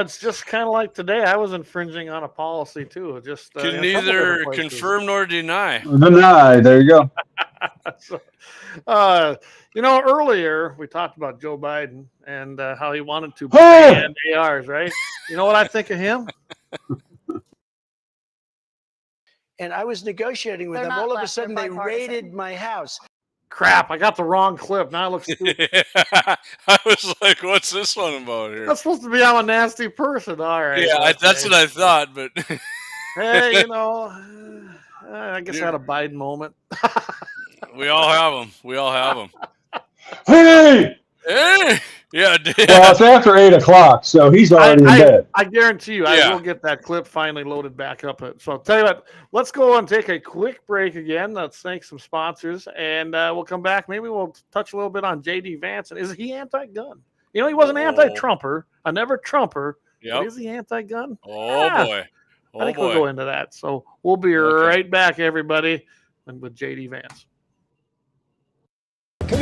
It's just kind of like today. I was infringing on a policy too. It just can neither confirm nor deny. Deny. There you go. So, earlier we talked about Joe Biden and how he wanted to ban ARs, right? You know what I think of him? And I was negotiating with them. All of a sudden, they raided my house. Crap, I got the wrong clip. Now it looks stupid. I was like, what's this one about here? That's supposed to be I'm a nasty person. All right. Yeah, that's what I thought, but... Hey, I guess I had a Biden moment. We all have them. Hey! Yeah. Well, it's after 8 o'clock, so he's already in bed. I guarantee you, I will get that clip finally loaded back up. So I'll tell you what, let's go and take a quick break again. Let's thank some sponsors, and we'll come back. Maybe we'll touch a little bit on J.D. Vance. And is he anti-gun? He was an anti-Trumper, a never-Trumper. But is he anti-gun? Boy. I think we'll go into that. So we'll be right back, everybody, and with J.D. Vance. I'm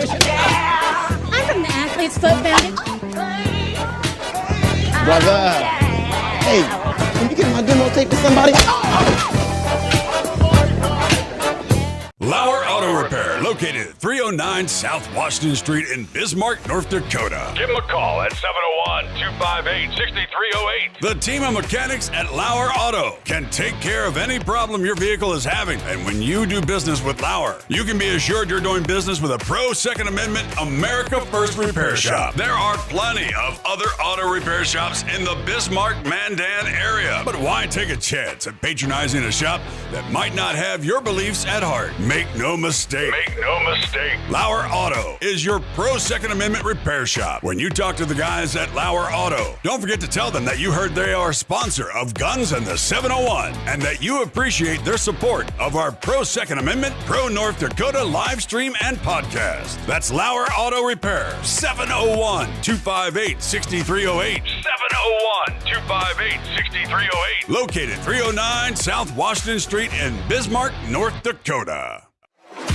from the Athlete's Foot Foundation. Brother. Hey, can you get my demo tape to somebody? Lauer Auto Repair, located at 309 South Washington Street in Bismarck, North Dakota. Give them a call at 701-258-6308. The team of mechanics at Lauer Auto can take care of any problem your vehicle is having. And when you do business with Lauer, you can be assured you're doing business with a pro Second Amendment America First repair shop. There are plenty of other auto repair shops in the Bismarck-Mandan area. But why take a chance at patronizing a shop that might not have your beliefs at heart? Make no mistake. Lauer Auto is your pro Second Amendment repair shop. When you talk to the guys at Lauer Auto, don't forget to tell them that you heard they are a sponsor of Guns and the 701 and that you appreciate their support of our pro Second Amendment, pro North Dakota live stream and podcast. That's Lauer Auto Repair, 701-258-6308. 701-258-6308. Located 309 South Washington Street in Bismarck, North Dakota.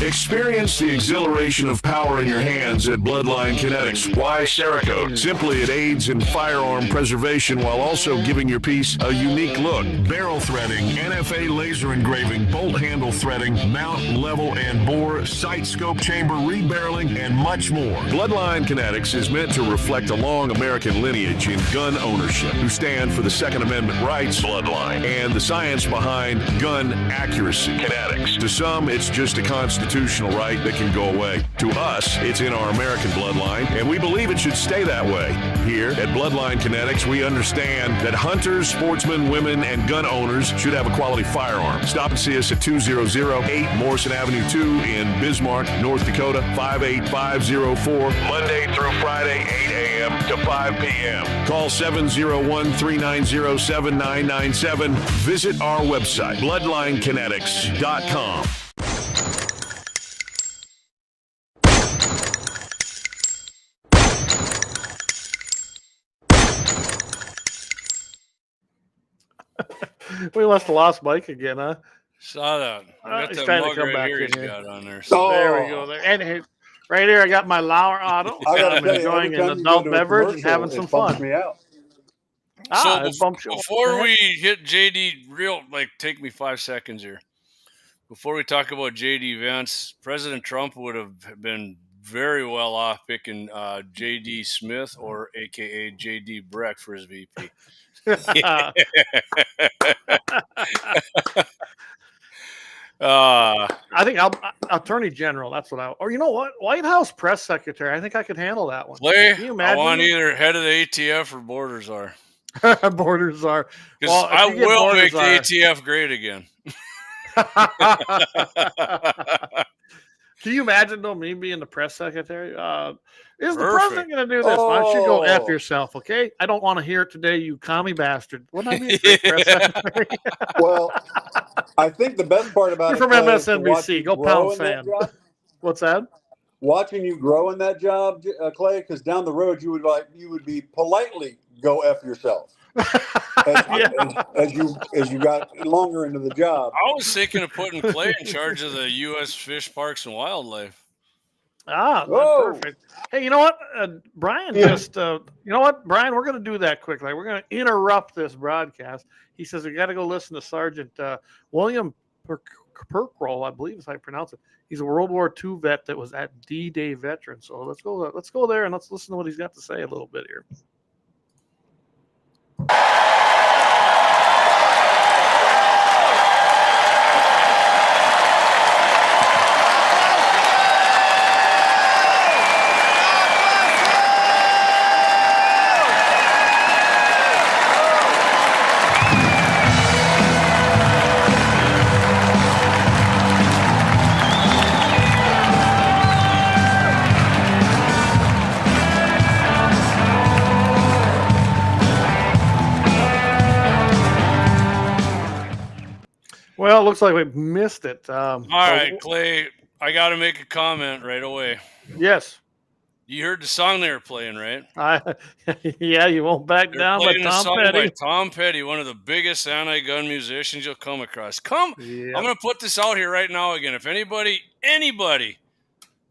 Experience the exhilaration of power in your hands at Bloodline Kinetics. Why Cerakote? Simply, it aids in firearm preservation while also giving your piece a unique look. Barrel threading, NFA laser engraving, bolt handle threading, mount, level, and bore, sight scope chamber, rebarreling, and much more. Bloodline Kinetics is meant to reflect a long American lineage in gun ownership, who stand for the Second Amendment rights, Bloodline, and the science behind gun accuracy. Kinetics. To some, it's just a constitutional right that can go away. To us, it's in our American bloodline, and we believe it should stay that way. Here at Bloodline Kinetics, we understand that hunters, sportsmen, women, and gun owners should have a quality firearm. Stop and see us at 2008 Morrison Avenue 2 in Bismarck, North Dakota, 58504, Monday through Friday, 8 a.m. to 5 p.m. Call 701-390-7997. Visit our website, bloodlinekinetics.com. We must have lost Mike again, huh? Saw that. I got He's that trying to mug come right back here in he's here. got on there. There we go. There. And hey, right here, I got my Lauer Auto. I gotta I'm tell you, enjoying every an time you go adult to a beverage and commercial, having some it bumps fun. me out. So It bumps you. before we hit JD, take me 5 seconds here. Before we talk about JD Vance, President Trump would have been very well off picking JD Smith or AKA JD Breck for his VP. I think Attorney General. That's what or you know what? White House press secretary. I think I could handle that one. Clay, Can you I want imagine? either head of the ATF or Borders are. Borders are. Because Well, I will make the are, ATF great again. Can you imagine though me being the press secretary? Is the Perfect. president going to do this? Why don't you go F yourself, okay? I don't want to hear it today, you commie bastard. Wouldn't I be a great press secretary? Well, I think the best part about You're it from Clay, is to watch MSNBC. you Go grow Pound in that fan. job. What's that? Watching you grow in that job, Clay, because down the road you would be politely go F yourself. As you got longer into the job. I was thinking of putting Clay in charge of the U.S. Fish Parks and Wildlife. That's perfect. Hey, you know what? Brian you know what, Brian, we're going to do that quickly. We're going to interrupt this broadcast. He says we got to go listen to Sergeant William Perkroll, I believe is how you pronounce it. He's a World War II vet that was at D-Day veteran. So let's go there and let's listen to what he's got to say a little bit here. Well, it looks like we missed it. All right, Clay, I got to make a comment right away. Yes. You heard the song they were playing, right? Yeah, you won't back down by Tom Petty. Tom Petty, one of the biggest anti-gun musicians you'll come across. I'm going to put this out here right now again. If anybody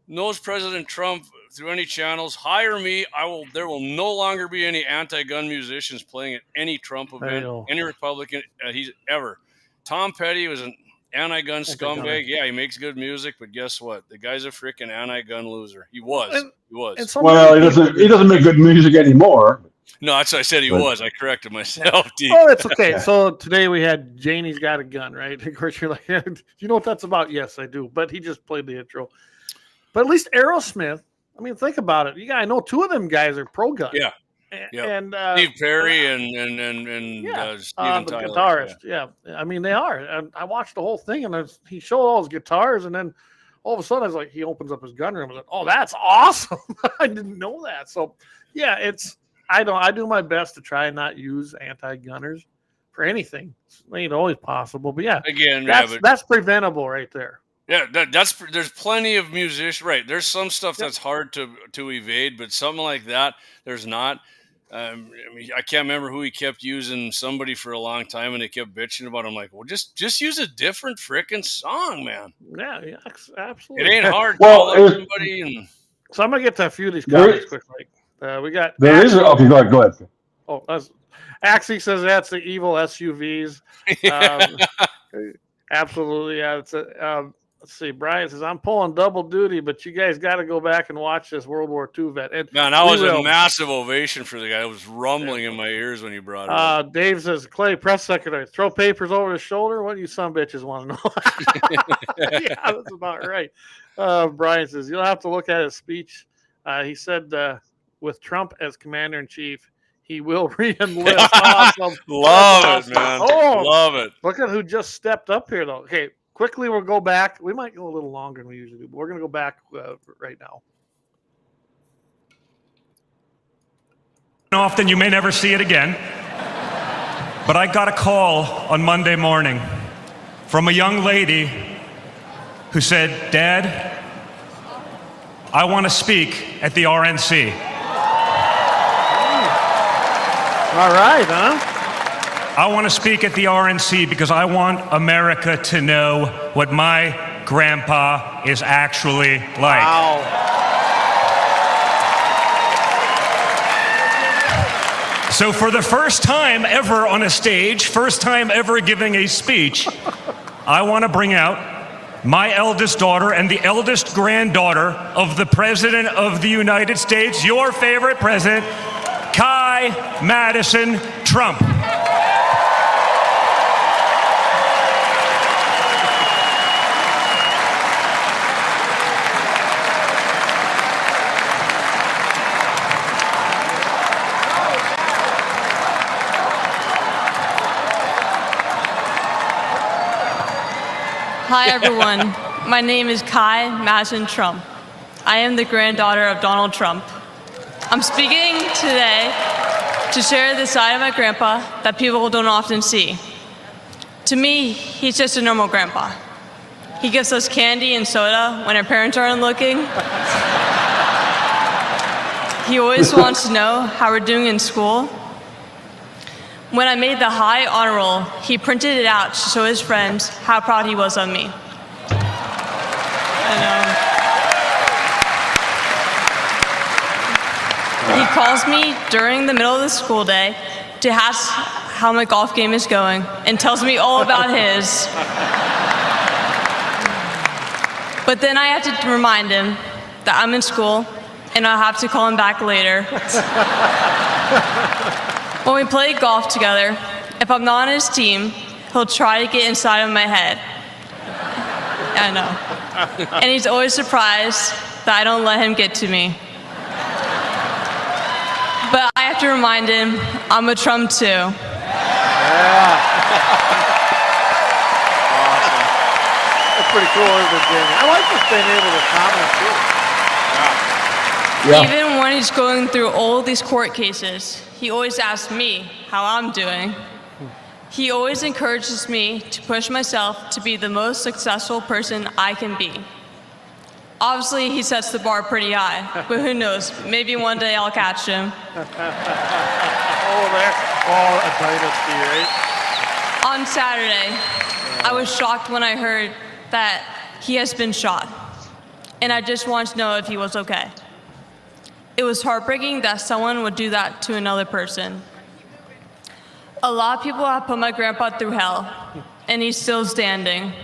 knows President Trump through any channels, hire me. There will no longer be any anti-gun musicians playing at any Trump event, any Republican he's ever. Tom Petty was an anti-gun scumbag. Yeah, he makes good music, but guess what? The guy's a freaking anti-gun loser. He was. Well, he doesn't make good music anymore. No, that's what I said. He was. I corrected myself. Oh, it's okay. So today we had Janie's Got a Gun, right? Of course, you're like, you know what that's about? Yes, I do. But he just played the intro. But at least Aerosmith. I mean, think about it. I know two of them guys are pro-gun. Yeah. And Steve Perry and Steven the Tyler. guitarist. Yeah. I mean, they are. And I watched the whole thing, and he showed all his guitars, and then all of a sudden, I was like, he opens up his gun room. I was like, oh, that's awesome. I didn't know that. So, yeah, I do my best to try and not use anti-gunners for anything. It ain't always possible, but yeah. Again, that's preventable right there. Yeah, there's plenty of musicians. Right, there's some stuff that's hard to evade, but something like that, there's not. I mean, I can't remember who he kept using somebody for a long time, and they kept bitching about him. Like, well, just use a different frickin' song, man. Yeah, absolutely. It ain't hard. So I'm gonna get to a few of these comments quickly. We got okay. Go ahead. Oh, Axie says that's the evil SUVs. Absolutely, yeah. It's let's see. Brian says I'm pulling double duty, but you guys got to go back and watch this World War II vet. And man, that was a massive ovation for the guy. It was rumbling in my ears when he brought it up. Dave says, Clay, press secretary, throw papers over his shoulder. What do you some bitches want to know? Yeah, that's about right. Brian says you'll have to look at his speech. He said with Trump as commander in chief, he will re-enlist. Awesome. Love it, man. Love it. Look at who just stepped up here, though. Okay. Quickly, we'll go back. We might go a little longer than we usually do, but we're going to go back right now. Often you may never see it again, but I got a call on Monday morning from a young lady who said, Dad, I want to speak at the RNC. All right, huh? I want to speak at the RNC because I want America to know what my grandpa is actually like. Wow. So for the first time ever on a stage, first time ever giving a speech, I want to bring out my eldest daughter and the eldest granddaughter of the President of the United States, your favorite president, Kai Madison Trump. Hi, everyone. My name is Kai Madison Trump. I am the granddaughter of Donald Trump. I'm speaking today to share the side of my grandpa that people don't often see. To me, he's just a normal grandpa. He gives us candy and soda when our parents aren't looking. He always wants to know how we're doing in school. When I made the high honor roll, he printed it out to show his friends how proud he was of me. He calls me during the middle of the school day to ask how my golf game is going and tells me all about his. But then I have to remind him that I'm in school and I'll have to call him back later. When we play golf together, if I'm not on his team, he'll try to get inside of my head. I know. And he's always surprised that I don't let him get to me. But I have to remind him I'm a Trump too. Yeah. Awesome. That's pretty cool, isn't it, Jamie? I like just being able to comment too. Yeah. Even when he's going through all these court cases, he always asks me how I'm doing. He always encourages me to push myself to be the most successful person I can be. Obviously, he sets the bar pretty high, but who knows? Maybe one day I'll catch him. Oh, that's all a dynasty, right? On Saturday, I was shocked when I heard that he has been shot, and I just wanted to know if he was okay. It was heartbreaking that someone would do that to another person. A lot of people have put my grandpa through hell, and he's still standing.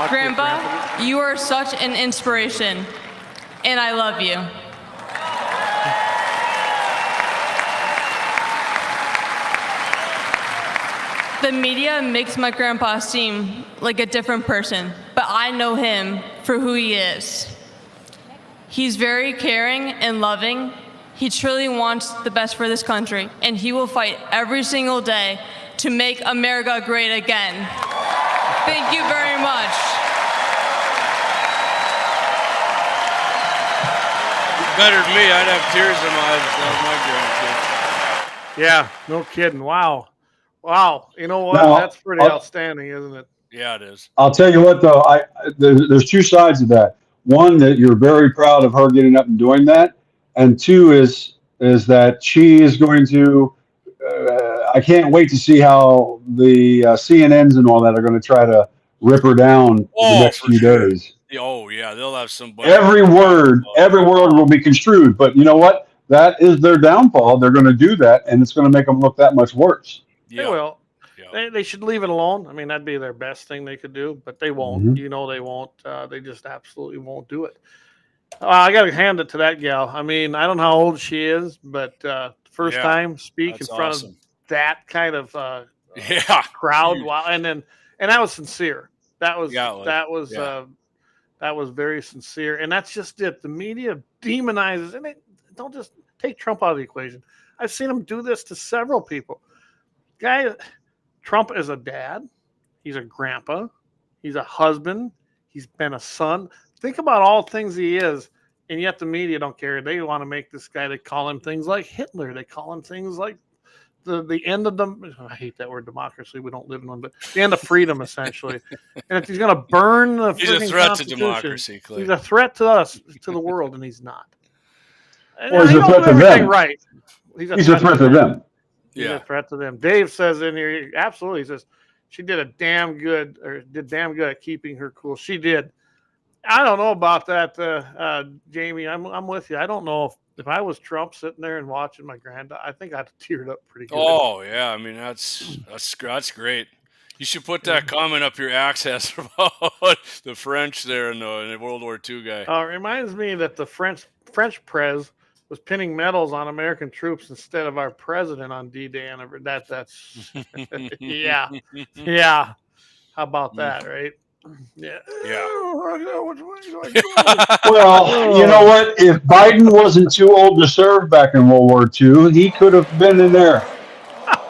Grandpa, you are such an inspiration, and I love you. The media makes my grandpa seem like a different person, but I know him for who he is. He's very caring and loving. He truly wants the best for this country, and he will fight every single day to make America great again. Thank you very much. Better than me, I'd have tears in my eyes if that was my grandkid. Yeah, no kidding. Wow. Wow. You know what? Now, that's pretty outstanding, isn't it? Yeah, it is. I'll tell you what, though, there's two sides of that. One, that you're very proud of her getting up and doing that, and two is that she is going to. I can't wait to see how the CNNs and all that are going to try to rip her down the next few days. Oh yeah, they'll have somebody. Every word will be construed. But you know what? That is their downfall. They're going to do that, and it's going to make them look that much worse. They will. They should leave it alone. I mean, that'd be their best thing they could do, but they won't. Mhm. You know they won't. They just absolutely won't do it. I got to hand it to that gal. I mean, I don't know how old she is, but first time speak in front of that kind of crowd. Wow. And that was sincere. That was very sincere. And that's just it. The media demonizes, and they don't just take Trump out of the equation. I've seen him do this to several people. Trump is a dad. He's a grandpa. He's a husband. He's been a son. Think about all things he is, and yet the media don't care. They want to make this guy. They call him things like Hitler. They call him things like the end of them. I hate that word democracy. We don't live in one, but the end of freedom, essentially. And if he's going to burn the He's a freaking threat to Constitution, democracy, Clay. he's a threat to us, to the world, and he's not. And Or he's he a don't threat do to everything them. right. He's a threat to them. He's Yeah. a threat to them. Dave says in here, absolutely. He says she did damn good at keeping her cool. She did. I don't know about that, Jamie. I'm with you. I don't know if I was Trump sitting there and watching my granddaughter, I think I'd teared up pretty good. Oh yeah, I mean that's great. You should put that comment up your axe has about the French there in the World War II guy. It reminds me that the French prez was pinning medals on American troops instead of our president on D-Day, and that's yeah. How about that, right? Yeah. Well, you know what? If Biden wasn't too old to serve back in World War II, he could have been in there.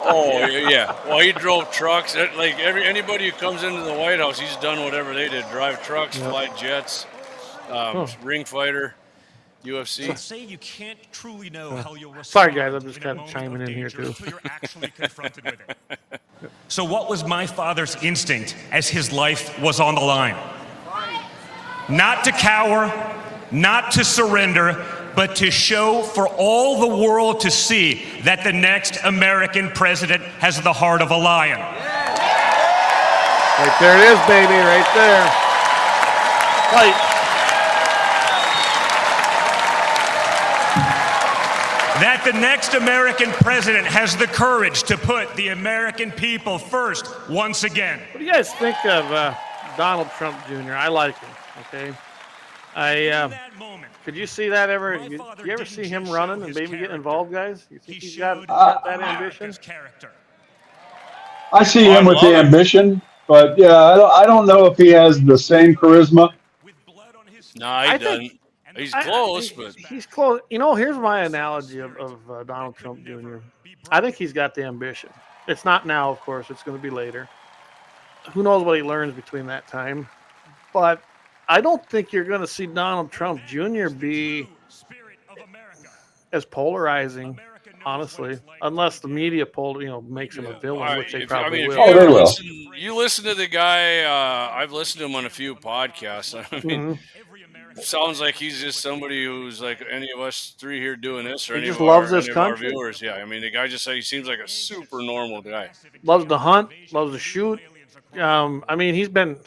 Oh yeah. Well, he drove trucks. Like anybody who comes into the White House, he's done whatever they did: drive trucks, fly jets, ring fighter, UFC. Say you can't truly know how you'll respond. Sorry, guys. I'm just kind of chiming in here too. Until you're actually confronted with it. So, what was my father's instinct as his life was on the line? Not to cower, not to surrender, but to show for all the world to see that the next American president has the heart of a lion. Right there it is, baby, right there. Fight. That the next American president has the courage to put the American people first once again. What do you guys think of Donald Trump Jr.? I like him, okay? Could you see that ever? You ever see him running and maybe getting involved, guys? You think he's got that ambition? I see him with the ambition, but yeah, I don't know if he has the same charisma. No, he doesn't. He's close, but he's close. You know, here's my analogy of Donald Trump Jr. I think he's got the ambition. It's not now, of course. It's going to be later. Who knows what he learns between that time? But I don't think you're going to see Donald Trump Jr. be as polarizing, honestly, unless the media makes him a villain, which they probably will. You listen to the guy. I've listened to him on a few podcasts. I mean, sounds like he's just somebody who's like any of us three here doing this, or he any just of loves our, this any of our country. viewers. Yeah, I mean, the guy he seems like a super normal guy. Loves to hunt, loves to shoot. I mean, he's been.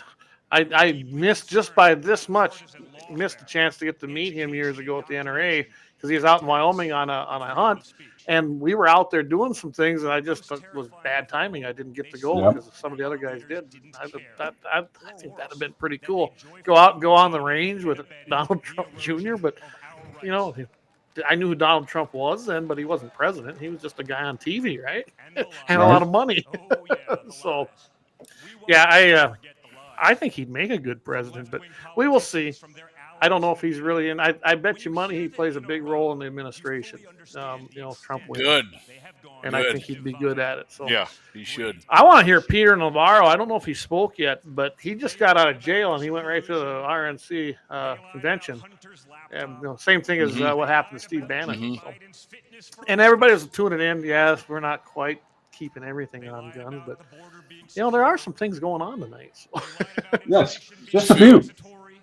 I missed just by this much. Missed a chance to get to meet him years ago at the NRA because he was out in Wyoming on a hunt, and we were out there doing some things, and I just thought it was bad timing. I didn't get to go because some of the other guys did. I think that'd have been pretty cool. Go out and go on the range with Donald Trump Jr. But I knew who Donald Trump was then, but he wasn't president. He was just a guy on TV, right? Had a lot of money. So, yeah, I think he'd make a good president, but we will see. I don't know if he's really in. I bet you money he plays a big role in the administration. Trump wins. Good. And I think he'd be good at it. So yeah, he should. I want to hear Peter Navarro. I don't know if he spoke yet, but he just got out of jail and he went right to the RNC convention. And same thing as what happened to Steve Bannon. So. And everybody was tuning in. Yes, we're not quite keeping everything on guns, but there are some things going on tonight. So. Yes, just a few.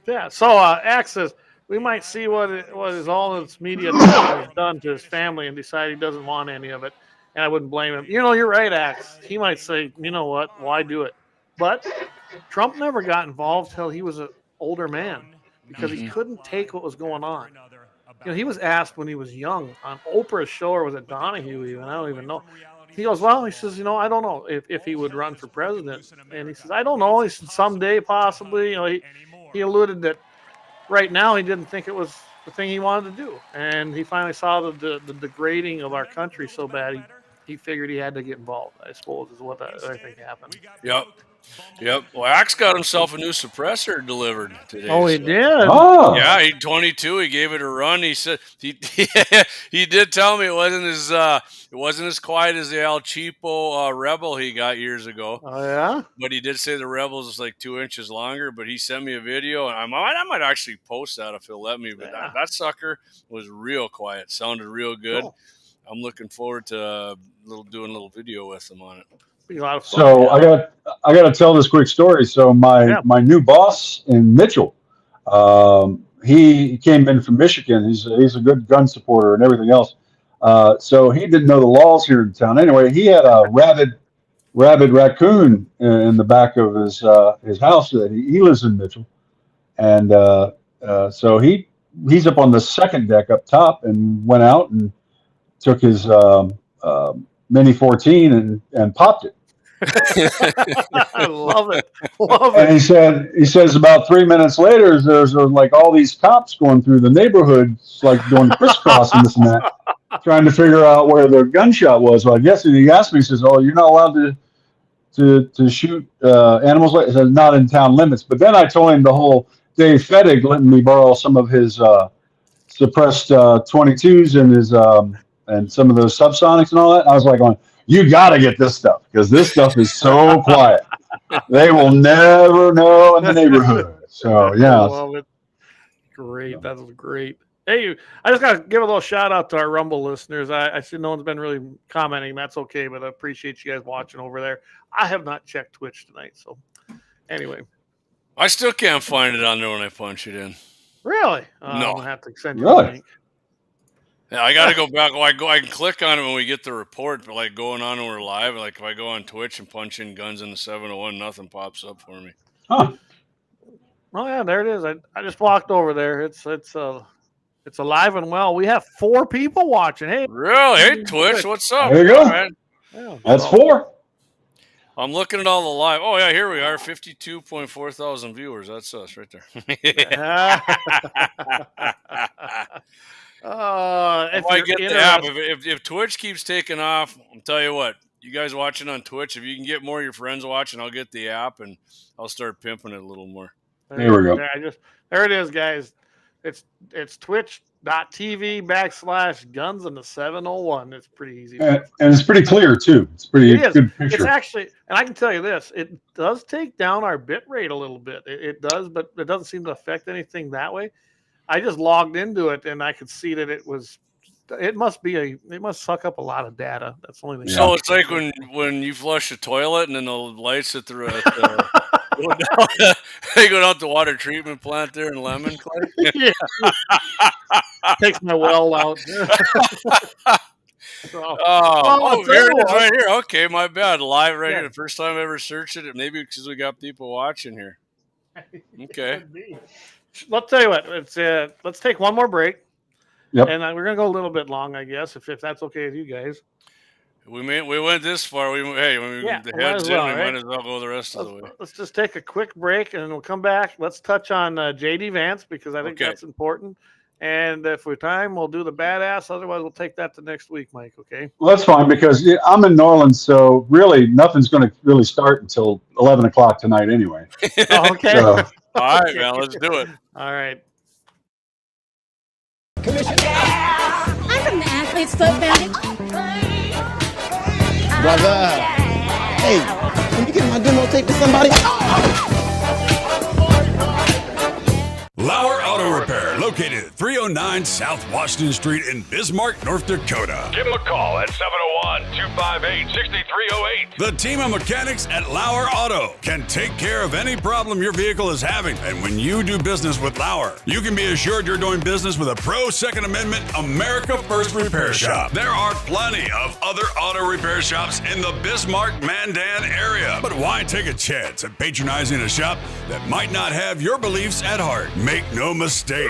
Yeah. So Axe says we might see what is all this media has done to his family and decide he doesn't want any of it. And I wouldn't blame him. You're right, Axe. He might say, you know what, why do it? But Trump never got involved till he was an older man because he couldn't take what was going on. He was asked when he was young on Oprah's show, or was it Donahue even? I don't even know. He goes, he says, I don't know if he would run for president. And he says, I don't know. He said, someday possibly. He alluded that right now he didn't think it was the thing he wanted to do. And he finally saw the degrading of our country so bad, he figured he had to get involved, I suppose, is what I think happened. Yep. Well, Axe got himself a new suppressor delivered today. Oh, he did? Oh. Yeah, he's 22. He gave it a run. He said he did tell me it wasn't as quiet as the El Cheapo Rebel he got years ago. Oh yeah. But he did say the Rebels is like 2 inches longer. But he sent me a video, and I might actually post that if he'll let me. But that sucker was real quiet. Sounded real good. Cool. I'm looking forward to doing a little video with them on it. Be a lot of fun. So I got to tell this quick story. So my new boss in Mitchell, he came in from Michigan. He's a good gun supporter and everything else. So he didn't know the laws here in town. Anyway, he had a rabid raccoon in the back of his house. He lives in Mitchell, and so he's up on the second deck up top and went out and took his Mini 14 and popped it. I love it. Love And it. he says about 3 minutes later, there's like all these cops going through the neighborhood, like doing crisscross and this and that, trying to figure out where the gunshot was. Well, I guess he asked me, he says, "Oh, you're not allowed to shoot animals like this, not in town limits." But then I told him the whole Dave Fettig letting me borrow some of his suppressed 22s and his and some of those subsonics and all that. And I was like, "You got to get this stuff because this stuff is so quiet. They will never know in the neighborhood." So yeah, I love it. Great, that was great. Hey, I just got to give a little shout out to our Rumble listeners. I see no one's been really commenting. That's okay, but I appreciate you guys watching over there. I have not checked Twitch tonight, so anyway. I still can't find it on there when I punch it in. Really? No. I'm gonna have to send you a link. Yeah, I got to go back. I can click on it when we get the report, but like going on when we're live, like if I go on Twitch and punch in guns in the 701, nothing pops up for me. Huh. Oh yeah, there it is. I just walked over there. It's alive and well. We have 4 people watching. Hey, really? Hey, Twitch, what's up? There you go. Man? Yeah, That's 4. I'm looking at all the live. Oh yeah, here we are. 52.4 thousand viewers. That's us right there. If I get the app, if Twitch keeps taking off, I'll tell you what. You guys watching on Twitch, if you can get more of your friends watching, I'll get the app and I'll start pimping it a little more. There we go. There it is, guys. It's twitch.tv/guns in the 701. It's pretty easy. And it's pretty clear too. It's pretty good picture. It's actually, and I can tell you this, it does take down our bit rate a little bit. It does, but it doesn't seem to affect anything that way. I just logged into it and I could see that it must suck up a lot of data. That's the only thing. So it's like when you flush a toilet and then the lights at the they go down to water treatment plant there in Lemon, Clay. Yeah. Takes my well out. Here it is right here. Okay, my bad. Live right here. The first time I ever searched it. Maybe because we got people watching here. Okay. Let's tell you what. Let's take one more break. Yep. And we're gonna go a little bit long, I guess, if that's okay with you guys. We went this far. When we the heads in, we might as well go the rest of the way. Let's just take a quick break and we'll come back. Let's touch on JD Vance because I think that's important. And if we have time, we'll do the badass. Otherwise, we'll take that to next week, Mike. Okay? Well, that's fine because I'm in New Orleans, so really nothing's going to really start until 11 o'clock tonight anyway. Okay. All right, man. Let's do it. All right. I'm from the Athlete's Foot Foundation. Brother, hey, can you get my demo tape to somebody? Lauer Auto Repair, located at 309 South Washington Street in Bismarck, North Dakota. Give them a call at 701-258-6308. The team of mechanics at Lauer Auto can take care of any problem your vehicle is having. And when you do business with Lauer, you can be assured you're doing business with a pro Second Amendment America First repair shop. There are plenty of other auto repair shops in the Bismarck-Mandan area. But why take a chance at patronizing a shop that might not have your beliefs at heart? Make no mistake.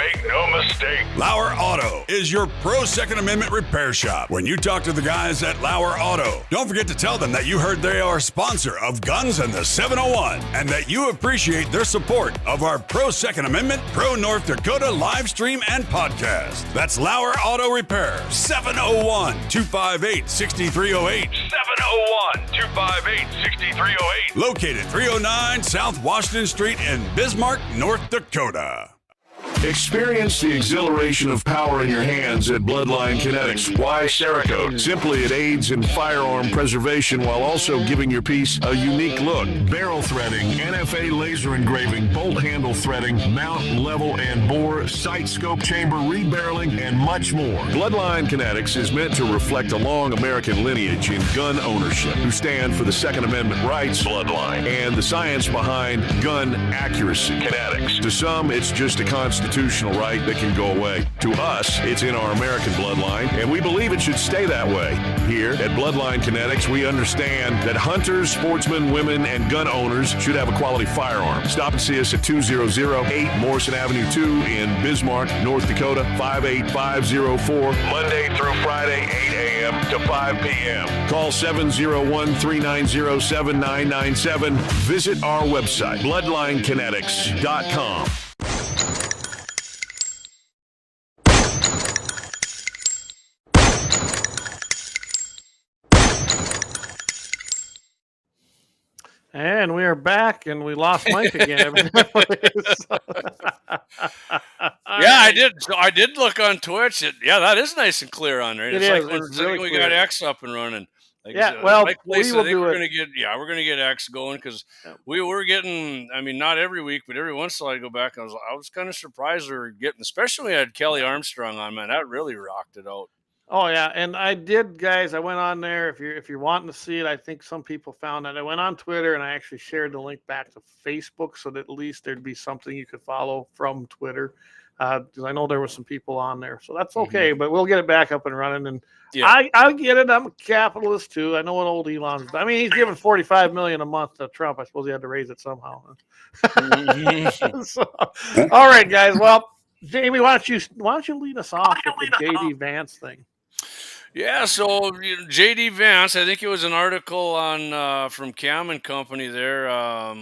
Lauer Auto is your pro Second Amendment repair shop. When you talk to the guys at Lauer Auto, don't forget to tell them that you heard they are a sponsor of Guns and the 701 and that you appreciate their support of our pro Second Amendment, pro North Dakota live stream and podcast. That's Lauer Auto Repair, 701-258-6308. 701-258-6308. Located 309 South Washington Street in Bismarck, North Dakota. Experience the exhilaration of power in your hands at Bloodline Kinetics. Why Cerakote? Simply, it aids in firearm preservation while also giving your piece a unique look. Barrel threading, NFA laser engraving, bolt handle threading, mount, level, and bore, sight scope chamber rebarreling, and much more. Bloodline Kinetics is meant to reflect a long American lineage in gun ownership, who stand for the Second Amendment rights, Bloodline, and the science behind gun accuracy. Kinetics. To some, it's just a constitutional right that can go away. To us, it's in our American bloodline, and we believe it should stay that way. Here at Bloodline Kinetics, we understand that hunters, sportsmen, women, and gun owners should have a quality firearm. Stop and see us at 2008 Morrison Avenue 2 in Bismarck, North Dakota, 58504, Monday through Friday, 8 a.m. to 5 p.m. Call 701-390-7997. Visit our website, bloodlinekinetics.com. And we are back, and we lost Mike again. Yeah, I did. So I did look on Twitch. Yeah, that is nice and clear on there. It It's is. like It's really we clear. got X up and running. Like, Yeah, well, like we Place, will I think do we're it. gonna get. Yeah, we're gonna get X going because we were getting. I mean, not every week, but every once in a while I go back. And I was kind of surprised we were getting, especially when we had Kelly Armstrong on. Man, that really rocked it out. Oh yeah, and I did, guys. I went on there. If you're wanting to see it, I think some people found that. I went on Twitter and I actually shared the link back to Facebook, so that at least there'd be something you could follow from Twitter. Because I know there were some people on there, so that's okay. But we'll get it back up and running. And I get it. I'm a capitalist too. I know what old Elon's. I mean, he's giving $45 million a month to Trump. I suppose he had to raise it somehow. So, all right, guys. Well, Jamie, why don't you lead us off with the JD Vance thing? Yeah, so JD Vance, I think it was an article on from Cam and Company there. I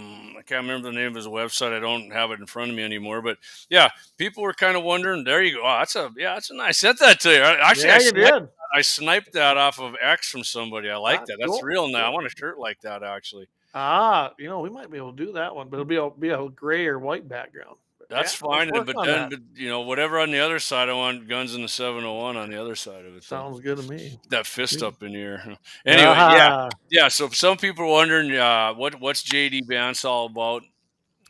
can't remember the name of his website. I don't have it in front of me anymore. But yeah, people were kind of wondering. There you go. Oh, that's a nice. I sent that to you. Actually, I sniped that off of X from somebody. I like that. That's cool. real now. I want a shirt like that actually. We might be able to do that one, but it'll be a gray or white background. That's fine. But whatever on the other side, I want guns in the 701 on the other side of it. Sounds good to me. That fist up in the air. Anyway, yeah. So some people are wondering what's JD Vance all about,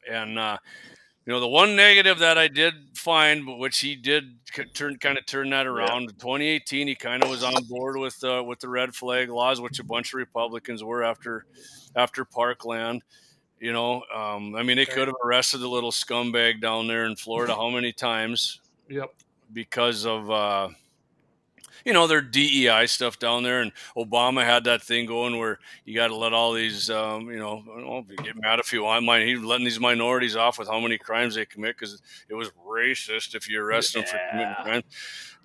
and the one negative that I did find, but which he did turn that around. In 2018, he kind of was on board with the red flag laws, which a bunch of Republicans were after Parkland. I mean, they could have arrested the little scumbag down there in Florida how many times? Yep. Because of their DEI stuff down there, and Obama had that thing going where you got to let all these, get mad if you want. He's letting these minorities off with how many crimes they commit because it was racist if you arrest them for committing crimes.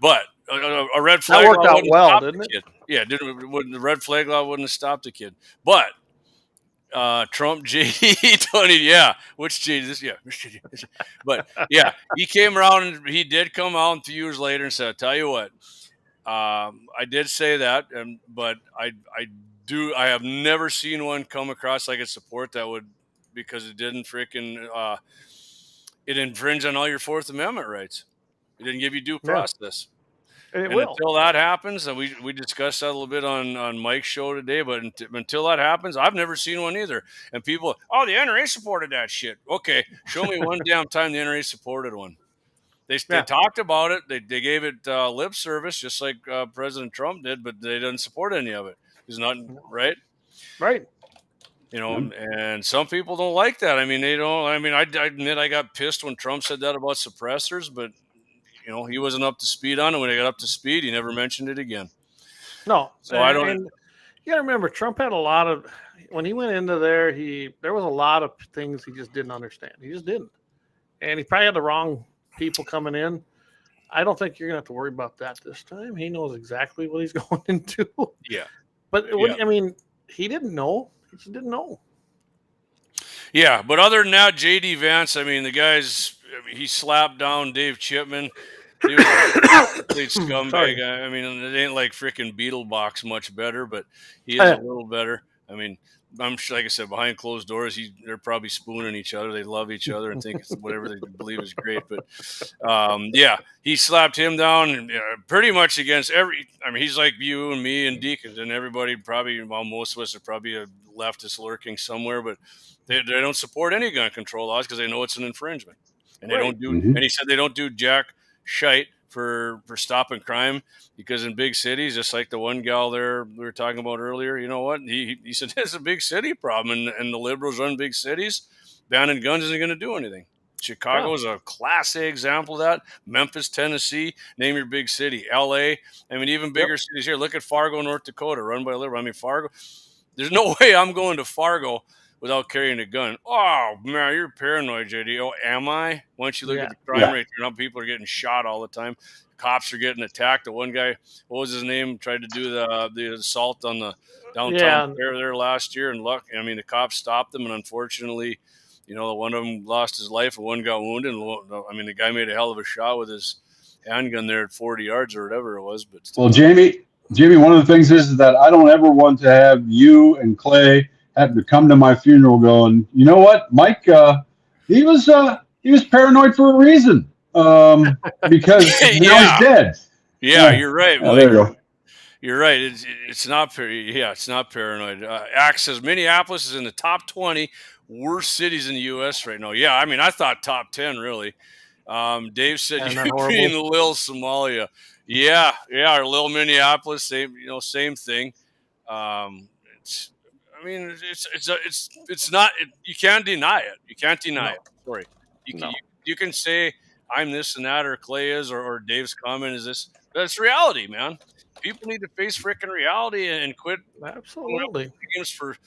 But a red flag that worked law out well, didn't it? Kid. Yeah, the red flag law wouldn't have stopped the kid, but. Trump JD 20, yeah. Which JD? This, yeah, but yeah, he came around and he did come out a few years later and said, "I'll tell you what, I did say that, but I have never seen one come across I could support that would because it didn't freaking it infringed on all your Fourth Amendment rights. It didn't give you due process." And until that happens, and we discussed that a little bit on Mike's show today, but until that happens, I've never seen one either. And people, the NRA supported that shit. Okay, show me one damn time the NRA supported one. They talked about it. They gave it lip service, just like President Trump did, but they didn't support any of it. It's not right. Right. And some people don't like that. I mean, they don't. I mean, I admit I got pissed when Trump said that about suppressors, but. He wasn't up to speed on it. When he got up to speed, he never mentioned it again. No. So I don't. And you got to remember, Trump had a lot of, when he went into there, there was a lot of things he just didn't understand. He just didn't. And he probably had the wrong people coming in. I don't think you're going to have to worry about that this time. He knows exactly what he's going into. Yeah. But, I mean, he didn't know. He just didn't know. Yeah. But other than that, JD Vance, I mean, the guy's, he slapped down Dave Chipman. He was a complete scumbag. I mean, it ain't like freaking Beetlebox much better, but he is a little better. I mean, I'm sure, like I said, behind closed doors, they're probably spooning each other. They love each other and think it's whatever they believe is great. But yeah, he slapped him down and, pretty much against every. I mean, he's like you and me and Deakins and everybody. Probably, well, most of us are probably a leftist lurking somewhere, but they don't support any gun control laws because they know it's an infringement, and they don't do. And he said they don't do jack shite for stopping crime, because in big cities, just like the one gal there we were talking about earlier, you know what? He said it's a big city problem, and the liberals run big cities. Banning guns isn't going to do anything. Chicago is a class A example of that. Memphis, Tennessee, name your big city. LA, I mean, even bigger cities here. Look at Fargo, North Dakota, run by liberal. I mean, Fargo, there's no way I'm going to Fargo without carrying a gun. Oh, man, you're paranoid, JD. Oh, am I? Once you look at the crime rate, people are getting shot all the time. Cops are getting attacked. The one guy, what was his name, tried to do the assault on the downtown fair there last year. And the cops stopped him. And unfortunately, one of them lost his life and one got wounded. I mean, the guy made a hell of a shot with his handgun there at 40 yards or whatever it was. But well, Jamie, one of the things is that I don't ever want to have you and Clay have to come to my funeral going, you know what, Mike, he was paranoid for a reason, because now he's dead. Yeah, you're right, Mike. There you go. You're right. It's not paranoid. Axe says Minneapolis is in the top 20 worst cities in the U.S. right now. Yeah, I mean, I thought top 10 really. Dave said you're being Lil Somalia. Yeah, or Lil Minneapolis, same thing. It's not. You can't deny it. You can't deny it. Sorry. You can say I'm this and that, or Clay is, or Dave's comment is this. That's reality, man. People need to face freaking reality and quit. Absolutely. For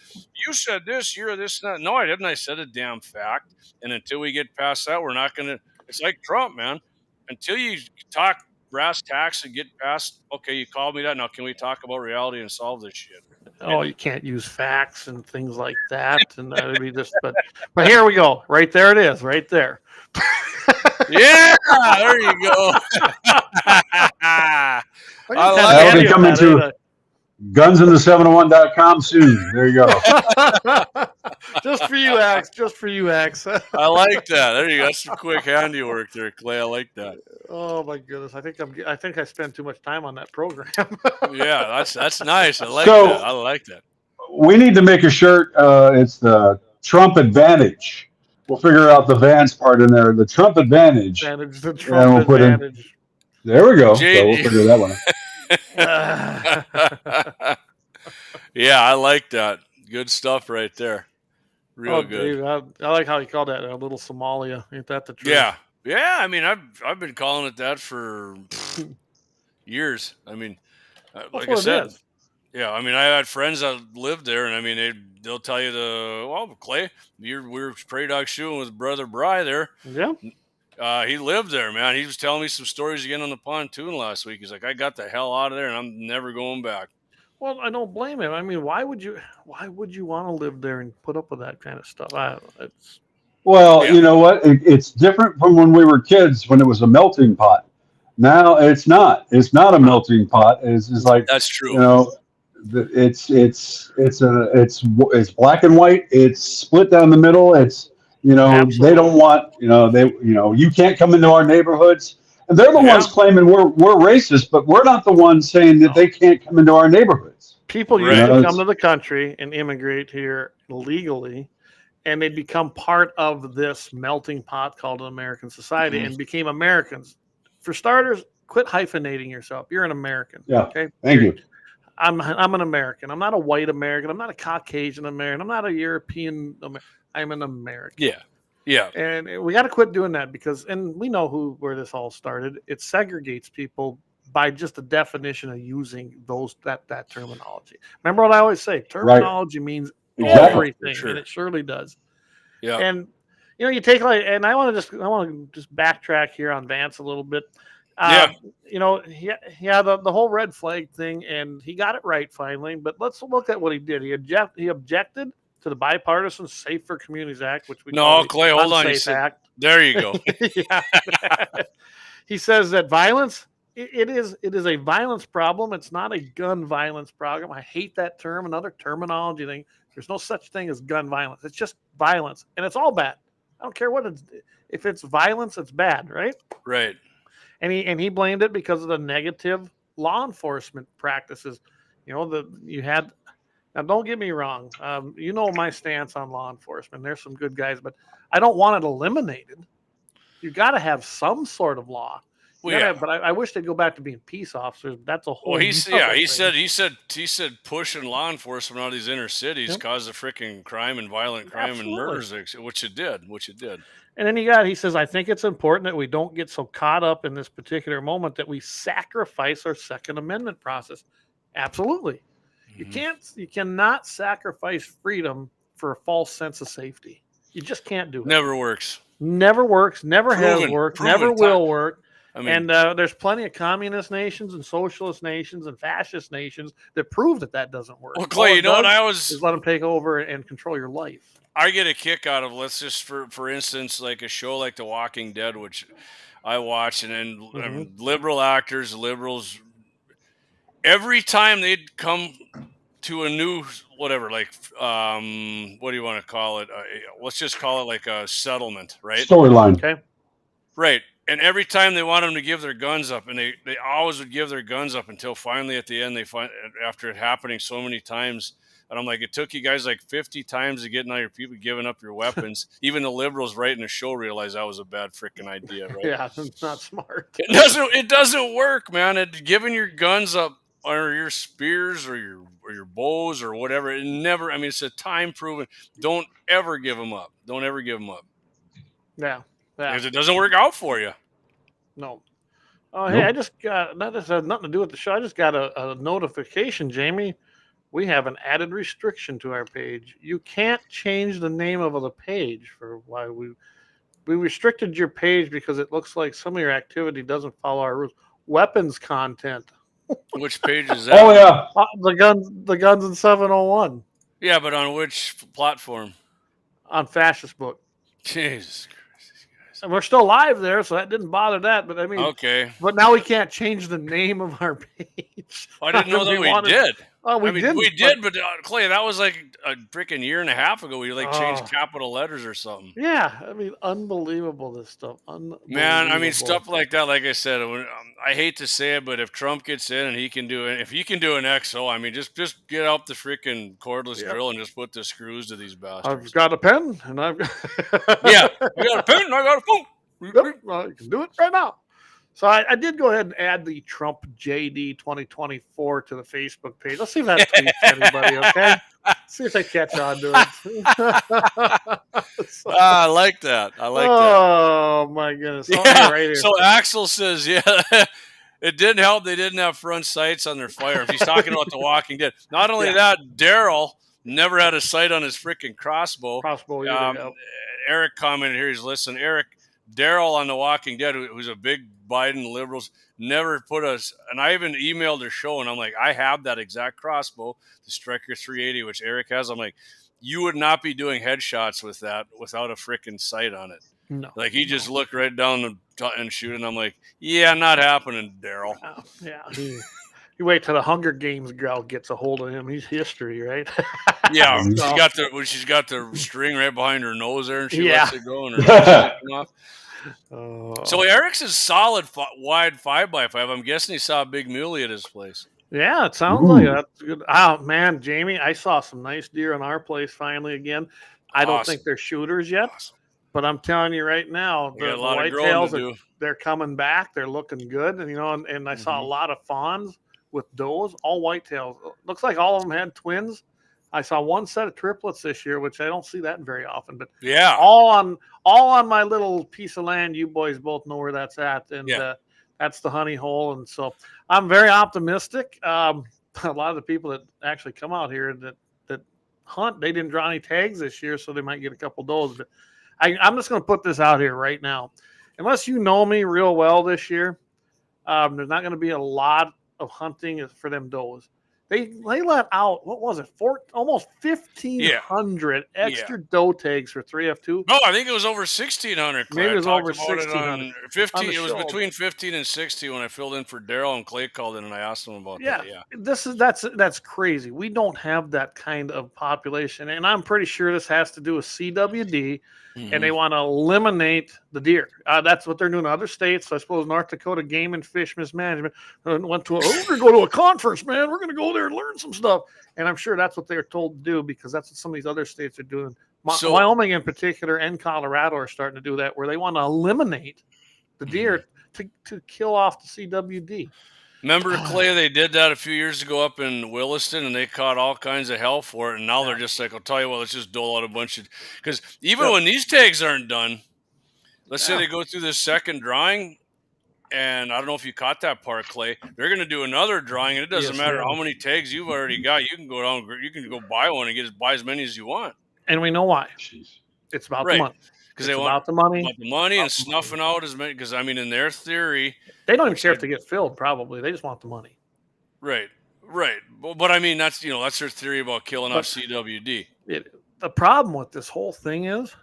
you said this, you're this, and that. No, I didn't. I said a damn fact. And until we get past that, we're not going to. It's like Trump, man. Until you talk brass tacks and get past, okay, you called me that. Now can we talk about reality and solve this shit? Oh, you can't use facts and things like that, and that would be just. But here we go. Right there it is. Right there. Yeah, there you go. That'll be coming to gunsinthE701.com soon. There you go. Just for you, Axe. Just for you, Axe. I like that. There you go. That's some quick handiwork there, Clay. I like that. Oh my goodness! I think I spent too much time on that program. Yeah, that's nice. I like that. I like that. We need to make a shirt. It's the Trump Advantage. We'll figure out the Vance part in there. The Trump Advantage. The Trump Advantage. There we go. So we'll figure that one out. Yeah, I like that. Good stuff right there. Real good. Dude, I like how you called that a little Somalia. Ain't that the truth? Yeah. I mean, I've been calling it that for years. I mean, like I said, I mean, I had friends that lived there, and I mean, they'll tell you Clay, we were prairie dog shooting with Brother Bry there. Yeah. He lived there, man. He was telling me some stories again on the pontoon last week. He's like, I got the hell out of there, and I'm never going back. Well, I don't blame him. I mean, why would you want to live there and put up with that kind of stuff? You know what? It's different from when we were kids, when it was a melting pot. Now it's not. It's not a melting pot. It's like, that's true. You know, it's black and white. It's split down the middle. It's Absolutely. They don't want you can't come into our neighborhoods. And they're the ones claiming we're racist, but we're not the ones saying that they can't come into our neighborhoods. People used to come to the country and immigrate here legally, and they become part of this melting pot called an American society and became Americans. For starters, quit hyphenating yourself. You're an American. Yeah. Okay. Thank you. I'm an American. I'm not a white American. I'm not a Caucasian American. I'm not a European American. I'm an American. Yeah. And we got to quit doing that and we know where this all started. It segregates people by just the definition of using that terminology. Remember what I always say? Terminology means everything, and it surely does. Yeah. And you take and I want to just backtrack here on Vance a little bit. The whole red flag thing, and he got it right finally. But let's look at what he did. He objected to the Bipartisan Safer Communities Act, which we call Clay, hold on. Act. There you go. He says that violence it is a violence problem. It's not a gun violence problem. I hate that term. Another terminology thing. There's no such thing as gun violence. It's just violence, and it's all bad. I don't care what it's. If it's violence, it's bad, right? Right. And he blamed it because of the negative law enforcement practices. You had. Now, don't get me wrong. You know my stance on law enforcement. There's some good guys, but I don't want it eliminated. You got to have some sort of law. But I wish they'd go back to being peace officers. That's a whole. Well, he said pushing law enforcement out of these inner cities caused a freaking crime and violent crime and murders, which it did. And then he says, I think it's important that we don't get so caught up in this particular moment that we sacrifice our Second Amendment process. Absolutely. You cannot sacrifice freedom for a false sense of safety. You just can't do it. Never works. Never works. Never has worked. Never will work. I mean, and there's plenty of communist nations and socialist nations and fascist nations that prove that doesn't work. Well, Clay, you know what is let them take over and control your life. I get a kick out of, let's just for instance, like a show like The Walking Dead, which I watch, and then liberal actors, liberals, every time they'd come to a new whatever, like what do you want to call it? Let's just call it like a settlement, right? Storyline. Okay. Right. And every time they want them to give their guns up, and they always would give their guns up until finally at the end after it happening so many times. And I'm like, it took you guys like 50 times to get all your people giving up your weapons. Even the liberals writing the show realized that was a bad freaking idea, right? Yeah, it's not smart. It doesn't work, man. Giving your guns up or your spears or your bows or whatever, it's a time proven. Don't ever give them up. Don't ever give them up. Yeah. Because it doesn't work out for you. No. Oh, hey, I just got, that has nothing to do with the show. I just got a notification, Jamie. We have an added restriction to our page. You can't change the name of the page for why we restricted your page because it looks like some of your activity doesn't follow our rules. Weapons content. Which page is that? Oh, yeah. The guns in 701. Yeah, but on which platform? On Fascist-book. Jesus Christ. And we're still live there, so that didn't bother that. But I mean, okay. But now we can't change the name of our page. I didn't know that we did. Oh, we did. But Clay, that was like a freaking year and a half ago. We changed capital letters or something. Yeah, I mean, unbelievable, this stuff. Man, I mean, stuff like that. Like I said, I hate to say it, but if Trump gets in and he can do it, if he can do an XO, I mean, just get out the freaking cordless drill and just put the screws to these bastards. I've got a pen, and I got a pen, and I got a phone. Yep, I can do it right now. So I did go ahead and add the Trump JD 2024 to the Facebook page. Let's see if that tweets anybody, okay? See if they catch on to it. I like that. Oh, my goodness. Yeah. Right here. So Axel says, it didn't help. They didn't have front sights on their firearms. He's talking about The Walking Dead. Not only that, Daryl never had a sight on his freaking crossbow. Eric commented here. He's listening. Eric, Daryl on The Walking Dead, who's a big Biden liberals, never put us, and I even emailed their show, and I'm like, I have that exact crossbow, the Striker 380, which Eric has. I'm like, you would not be doing headshots with that without a freaking sight on it. No. Like, he just looked right down and shoot, and I'm like, yeah, not happening, Daryl. Yeah. You wait till the Hunger Games girl gets a hold of him. He's history, right? Yeah, she's got the string right behind her nose there, and she lets it go, and her off. So Eric's is solid wide 5x5. I'm guessing he saw a big muley at his place. Yeah, it sounds like that's good. Oh man, Jamie, I saw some nice deer in our place finally again. I don't think they're shooters yet, but I'm telling you right now, the whitetails they're coming back. They're looking good, and and I saw a lot of fawns with does, all whitetails. Looks like all of them had twins. I saw one set of triplets this year, which I don't see that very often. But yeah, all on my little piece of land. You boys both know where that's at, and that's the honey hole. And so I'm very optimistic. A lot of the people that actually come out here that hunt, they didn't draw any tags this year, so they might get a couple does. But I'm just going to put this out here right now. Unless you know me real well this year, there's not going to be a lot of hunting for them does. They let out, what was it, almost 1,500 extra doe tags for 3F2. No, I think it was over 1,600. Clay. Maybe it was over about it 1,600. on 15. It was show. between 15 and 60 when I filled in for Daryl, and Clay called in and I asked him about that. Yeah, that's crazy. We don't have that kind of population, and I'm pretty sure this has to do with CWD, and they want to eliminate the deer. That's what they're doing in other states. So I suppose North Dakota Game and Fish Mismanagement went to we're going to go to a conference, man. We're going to go there and learn some stuff. And I'm sure that's what they're told to do, because that's what some of these other states are doing. Wyoming in particular and Colorado are starting to do that, where they want to eliminate the deer to kill off the CWD. Remember, Clay, they did that a few years ago up in Williston, and they caught all kinds of hell for it. And now they're just like, I'll tell you what, let's just dole out a bunch of, because even when these tags aren't done, let's say they go through this second drawing, and I don't know if you caught that part, Clay. They're going to do another drawing, and it doesn't matter how many tags you've already got. You can go down, you can go buy one and buy as many as you want. And we know why. It's about the money. Because they want the money and snuffing out as many. Because I mean, in their theory, they don't even care if they get filled. Probably they just want the money. Right. But I mean, that's their theory about killing off CWD. The problem with this whole thing is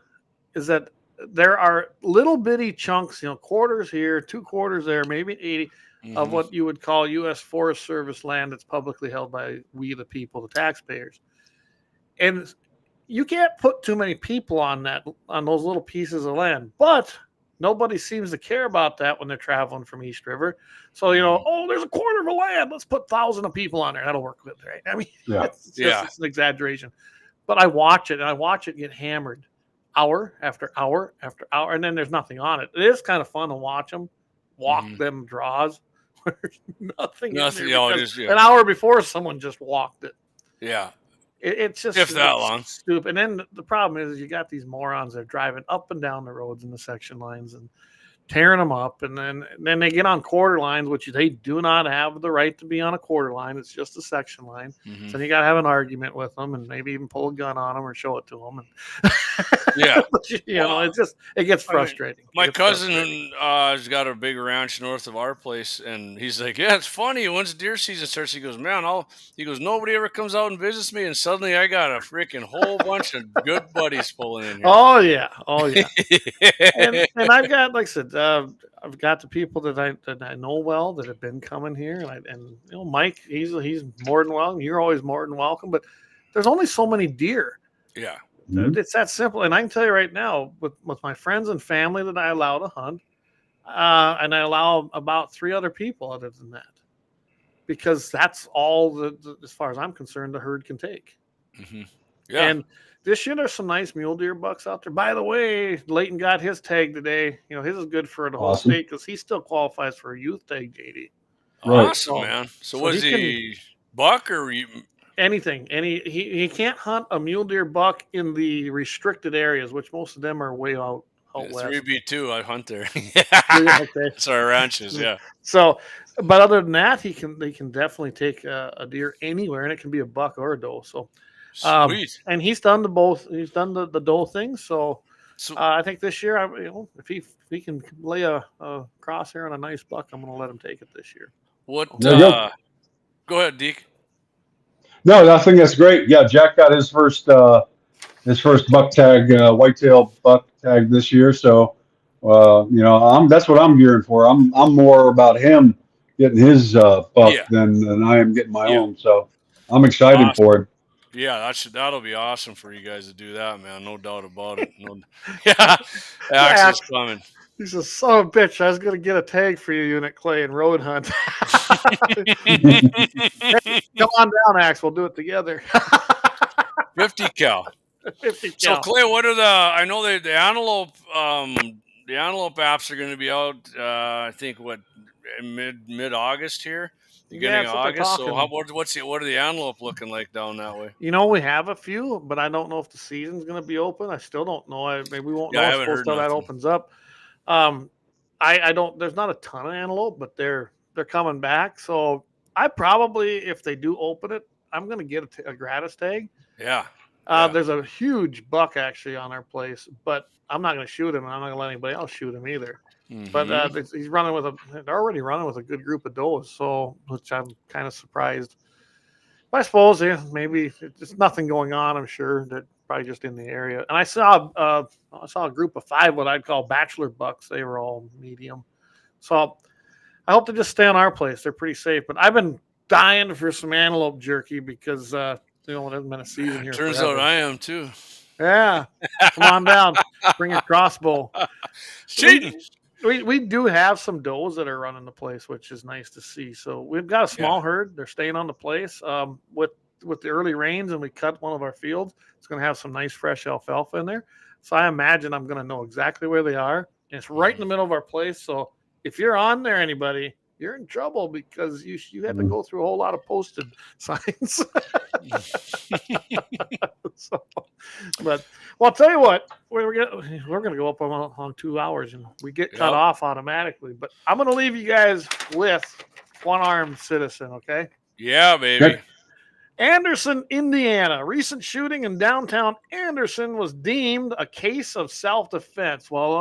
that there are little bitty chunks, quarters here, 2 quarters there, maybe 80 of what you would call U.S. Forest Service land that's publicly held by we the people, the taxpayers. And you can't put too many people on those little pieces of land, but nobody seems to care about that when they're traveling from East River. So, there's a quarter of a land. Let's put 1,000 of people on there. That'll work with it, right? I mean, it's an exaggeration. But I watch it get hammered hour after hour after hour, and then there's nothing on it. It is kind of fun to watch them walk them draws where there's nothing an hour before someone just walked it. Yeah. It's just that long. Stupid. And then the problem is you got these morons that are driving up and down the roads in the section lines and tearing them up, and then they get on quarter lines, which they do not have the right to be on a quarter line. It's just a section line. So you got to have an argument with them, and maybe even pull a gun on them or show it to them. And it gets frustrating. My cousin has got a big ranch north of our place, and he's like, yeah, it's funny. Once deer season starts, he goes, man, nobody ever comes out and visits me, and suddenly I got a freaking whole bunch of good buddies pulling in here. Oh yeah. and I've got, like I said, I've got the people that I know well that have been coming here, and Mike, he's more than welcome. You're always more than welcome, but there's only so many deer. Yeah, it's that simple. And I can tell you right now, with my friends and family that I allow to hunt, and I allow about 3 other people other than that, because that's all as far as I'm concerned, the herd can take. Yeah. And this year, there's some nice mule deer bucks out there. By the way, Leighton got his tag today. His is good for the whole state because he still qualifies for a youth tag, JD. Right. Awesome, man. So was he buck or anything? He can't hunt a mule deer buck in the restricted areas, which most of them are way out west. 3B2, I hunt there. Okay. It's our ranches, yeah. So, but other than that, they can definitely take a deer anywhere, and it can be a buck or a doe. So. Sweet. And he's done both. He's done the doe thing. So I think this year, if he can lay a crosshair on a nice buck, I'm going to let him take it this year. Go ahead, Deke. No, I think that's great. Yeah, Jack got his first buck tag, whitetail buck tag this year. So, that's what I'm gearing for. I'm more about him getting his buck than I am getting my own. So I'm excited for it. Yeah, that'll be awesome for you guys to do that, man. No doubt about it. Axel's coming. He's a son of a bitch. I was going to get a tag for you, Unit Clay, and road hunt. Hey, come on down, Ax. We'll do it together. 50 cal. 50 cal. So, Clay, what are I know the antelope apps are going to be out, I think, mid-August here? Beginning of August. So what are the antelope looking like down that way? We have a few, but I don't know if the season's going to be open. I still don't know. Maybe we won't know until that opens up. I don't. There's not a ton of antelope, but they're coming back. So I probably, if they do open it, I'm going to get a gratis tag. Yeah. There's a huge buck actually on our place, but I'm not going to shoot him, and I'm not going to let anybody else shoot him either. But he's running they're already running with a good group of does, so which I'm kind of surprised. I suppose, yeah, maybe it's nothing going on. I'm sure that probably just in the area. And I saw a group of 5 what I'd call bachelor bucks. They were all medium. So I hope to just stay on our place. They're pretty safe. But I've been dying for some antelope jerky because it hasn't been a season here. Turns forever. out I am too. Yeah, come on down. Bring your crossbow. Cheating. We do have some does that are running the place, which is nice to see. So we've got a small herd. They're staying on the place. With the early rains, and we cut one of our fields. It's going to have some nice fresh alfalfa in there. So I imagine I'm going to know exactly where they are. And it's right in the middle of our place. So if you're on there, anybody, you're in trouble because you have to go through a whole lot of posted signs. But I'll tell you what, we're gonna go up on 2 hours, and we get cut off automatically. But I'm gonna leave you guys with one armed citizen, okay? Yeah, baby. Okay. Anderson, Indiana. Recent shooting in downtown Anderson was deemed a case of self-defense. Well,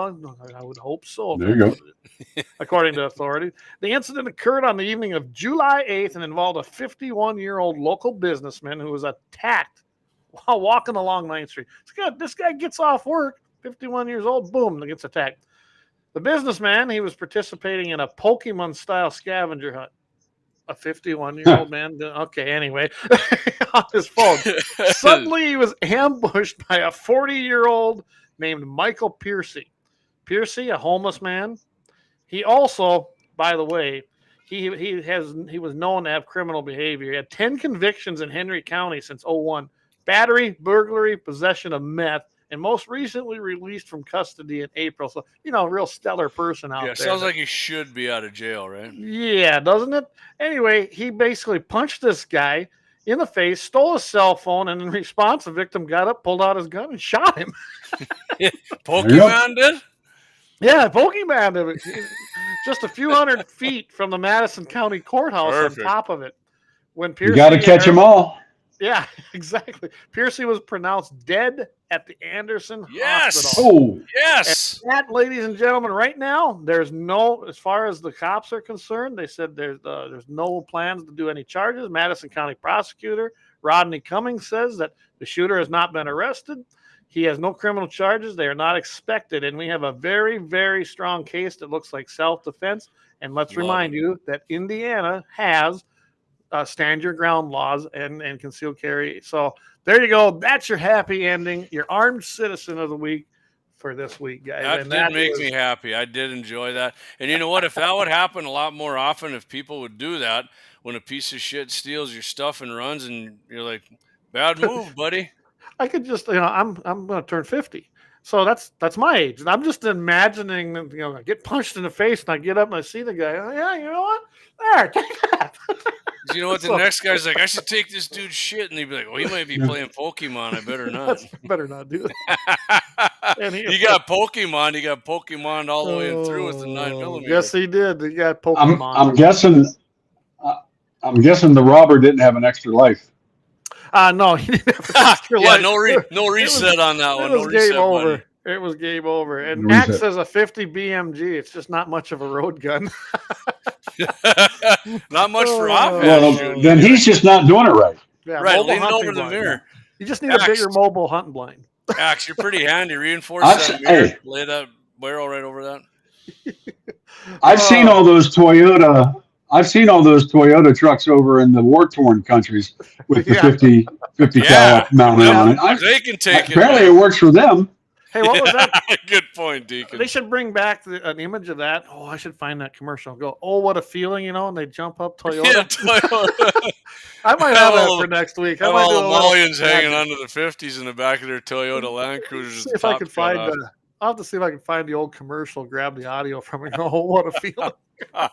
I would hope so. There you go. According to authorities. The incident occurred on the evening of July 8th and involved a 51-year-old local businessman who was attacked while walking along 9th Street. This guy gets off work, 51 years old, boom, gets attacked. The businessman, he was participating in a Pokemon-style scavenger hunt. A 51-year-old man. Okay, anyway, on his phone. Suddenly, he was ambushed by a 40-year-old named Michael Piercy. Piercy, a homeless man. He also, by the way, he was known to have criminal behavior. He had 10 convictions in Henry County since 2001. Battery, burglary, possession of meth, and most recently released from custody in April. So, real stellar person out there. Sounds like he should be out of jail, right? Yeah, doesn't it? Anyway, he basically punched this guy in the face, stole his cell phone, and in response, the victim got up, pulled out his gun, and shot him. Pokemon did? Yeah, Pokemon did. Just a few hundred feet from the Madison County Courthouse. Perfect. On top of it. When You Piercy got to catch them all. Yeah, exactly. Piercy was pronounced dead at the Anderson Yes. Hospital. Oh, yes. And that, ladies and gentlemen, right now, there's no, as far as the cops are concerned, they said there's no plans to do any charges. Madison County prosecutor Rodney Cummings says that the shooter has not been arrested. He has no criminal charges. They are not expected. And we have a very, very strong case that looks like self-defense. And let's remind you that Indiana has stand your ground laws and concealed carry. So there you go. That's your happy ending. Your armed citizen of the week for this week, guys. That makes me happy. I did enjoy that. And you know what? If that would happen a lot more often, if people would do that, when a piece of shit steals your stuff and runs, and you're like, bad move, buddy. I could just, I'm going to turn 50. So that's my age. And I'm just imagining, I get punched in the face and I get up and I see the guy. Oh, yeah, you know what? There, take that. You know what? The next guy's like, I should take this dude's shit. And he'd be like, well, he might be playing Pokemon. I better not. Better not do that. You got Pokemon. You got Pokemon all the way through with the 9mm. Yes, he did. He got Pokemon. I'm guessing the robber didn't have an extra life. No, he didn't have an extra life. No reset on that one. It was game over. It was game over. And Max says a 50 BMG. It's just not much of a road gun. Not much for offense. Well, then he's just not doing it right. Yeah, right, leaning over the mirror. You just need a bigger mobile hunting blind. Axe, you're pretty handy. Reinforce that mirror. Lay that barrel right over that. I've seen all those Toyota trucks over in the war-torn countries with the 50 cal mounted on it. They can take it. Apparently it works for them. Hey, what was that? Good point, Deacon. They should bring back an image of that. Oh, I should find that commercial. Go, oh, what a feeling, and they jump up Toyota. Yeah, Toyota. I might have that for next week. Have all the mullions hanging under the 50s in the back of their Toyota Land Cruisers. See if I can find I'll have to see if I can find the old commercial, grab the audio from it. Oh, what a feeling. All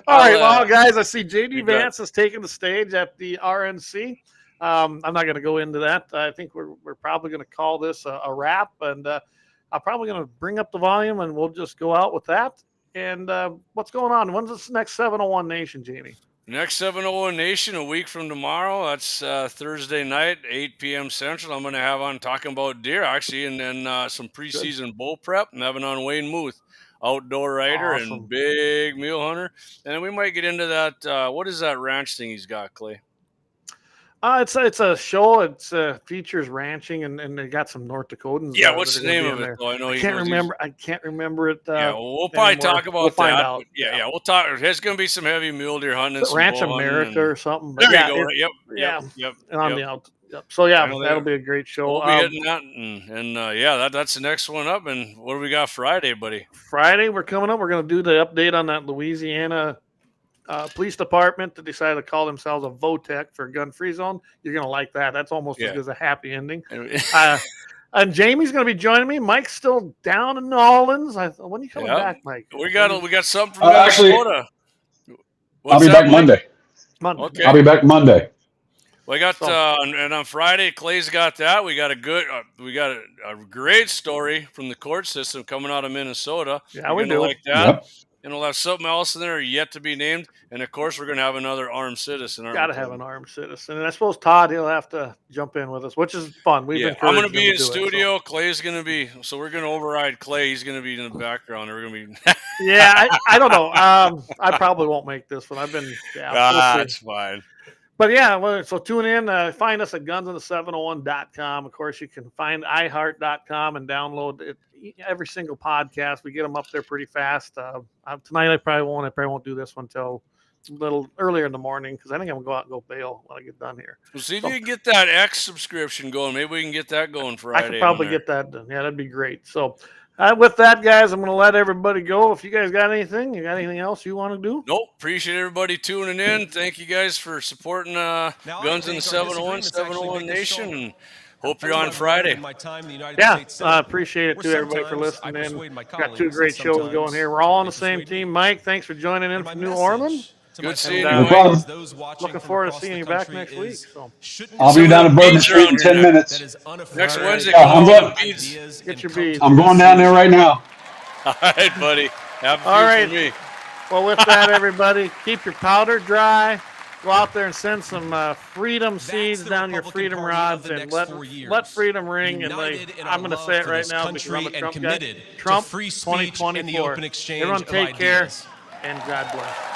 right, well, guys, I see JD Vance is taking the stage at the RNC. I'm not going to go into that. I think we're probably going to call this a wrap, and I'm probably going to bring up the volume, and we'll just go out with that. And what's going on? When's this next 701 Nation, Jamie? Next 701 Nation, a week from tomorrow. That's Thursday night, 8 p.m. Central. I'm going to have on talking about deer, actually, and then some preseason bull prep. I'm having on Wayne Muth, outdoor rider and big mule hunter. And then we might get into that. What is that ranch thing he's got, Clay? It's a show. It's features ranching, and they got some North Dakotans. Yeah, what's the name of it? Oh, I know I can't remember it. Yeah, we'll probably talk about we'll find that. out. Yeah, we'll talk. There's going to be some heavy mule deer hunting. And some Ranch bow America hunting or something. There But you go. Yep. And on the out. Yep. So yeah, that'll be a great show. We'll be hitting that, and that's the next one up. And what do we got Friday, buddy? Friday, we're coming up. We're going to do the update on that Louisiana police department that decided to call themselves a VOTEC for a gun-free zone. You're going to like that. That's almost as good as a happy ending. And Jamie's going to be joining me. Mike's still down in New Orleans. When are you coming back, Mike? We got something from Dakota. I'll be back Monday. Okay. I'll be back Monday. We got and on Friday, Clay's got that. We got a great story from the court system coming out of Minnesota. Yeah, we do like that. Yep. And we'll have something else in there yet to be named. And of course, we're going to have another armed citizen. Got to have an armed citizen. And I suppose Todd, he'll have to jump in with us, which is fun. I'm going to be in studio. Clay's going to be. So we're going to override Clay. He's going to be in the background. We're going to be. Yeah, I don't know. I probably won't make this one. That's fine. But yeah, so tune in. Find us at gunsinthe701.com. Of course, you can find iHeart.com and download it. Every single podcast. We get them up there pretty fast. Tonight I probably won't do this one until a little earlier in the morning because I think I'm going to go out and go bail when I get done here. Well, see if you can get that X subscription going. Maybe we can get that going Friday. I could probably get that done. Yeah, that'd be great. So with that, guys, I'm going to let everybody go. If you guys got anything, else you want to do? Nope. Appreciate everybody tuning in. Thank you guys for supporting Guns in the 701, 701 Nation. And hope you're on Friday. Yeah, I appreciate it, too, everybody, for listening in. Got two great shows going here. We're all on the same team. Mike, thanks for joining in from New Orleans. Good seeing you, No problem. Looking forward to seeing you back next week. So. I'll be down in Bourbon Street in 10 minutes. Next Wednesday, get your beads. I'm going down there right now. All right, buddy. Have a all right. for me. Well, with that, everybody, keep your powder dry. Go out there and send some freedom seeds down your freedom rods and let freedom ring. And I'm going to say it right now because I'm a Trump guy. Trump 2024. Everyone take care and God bless.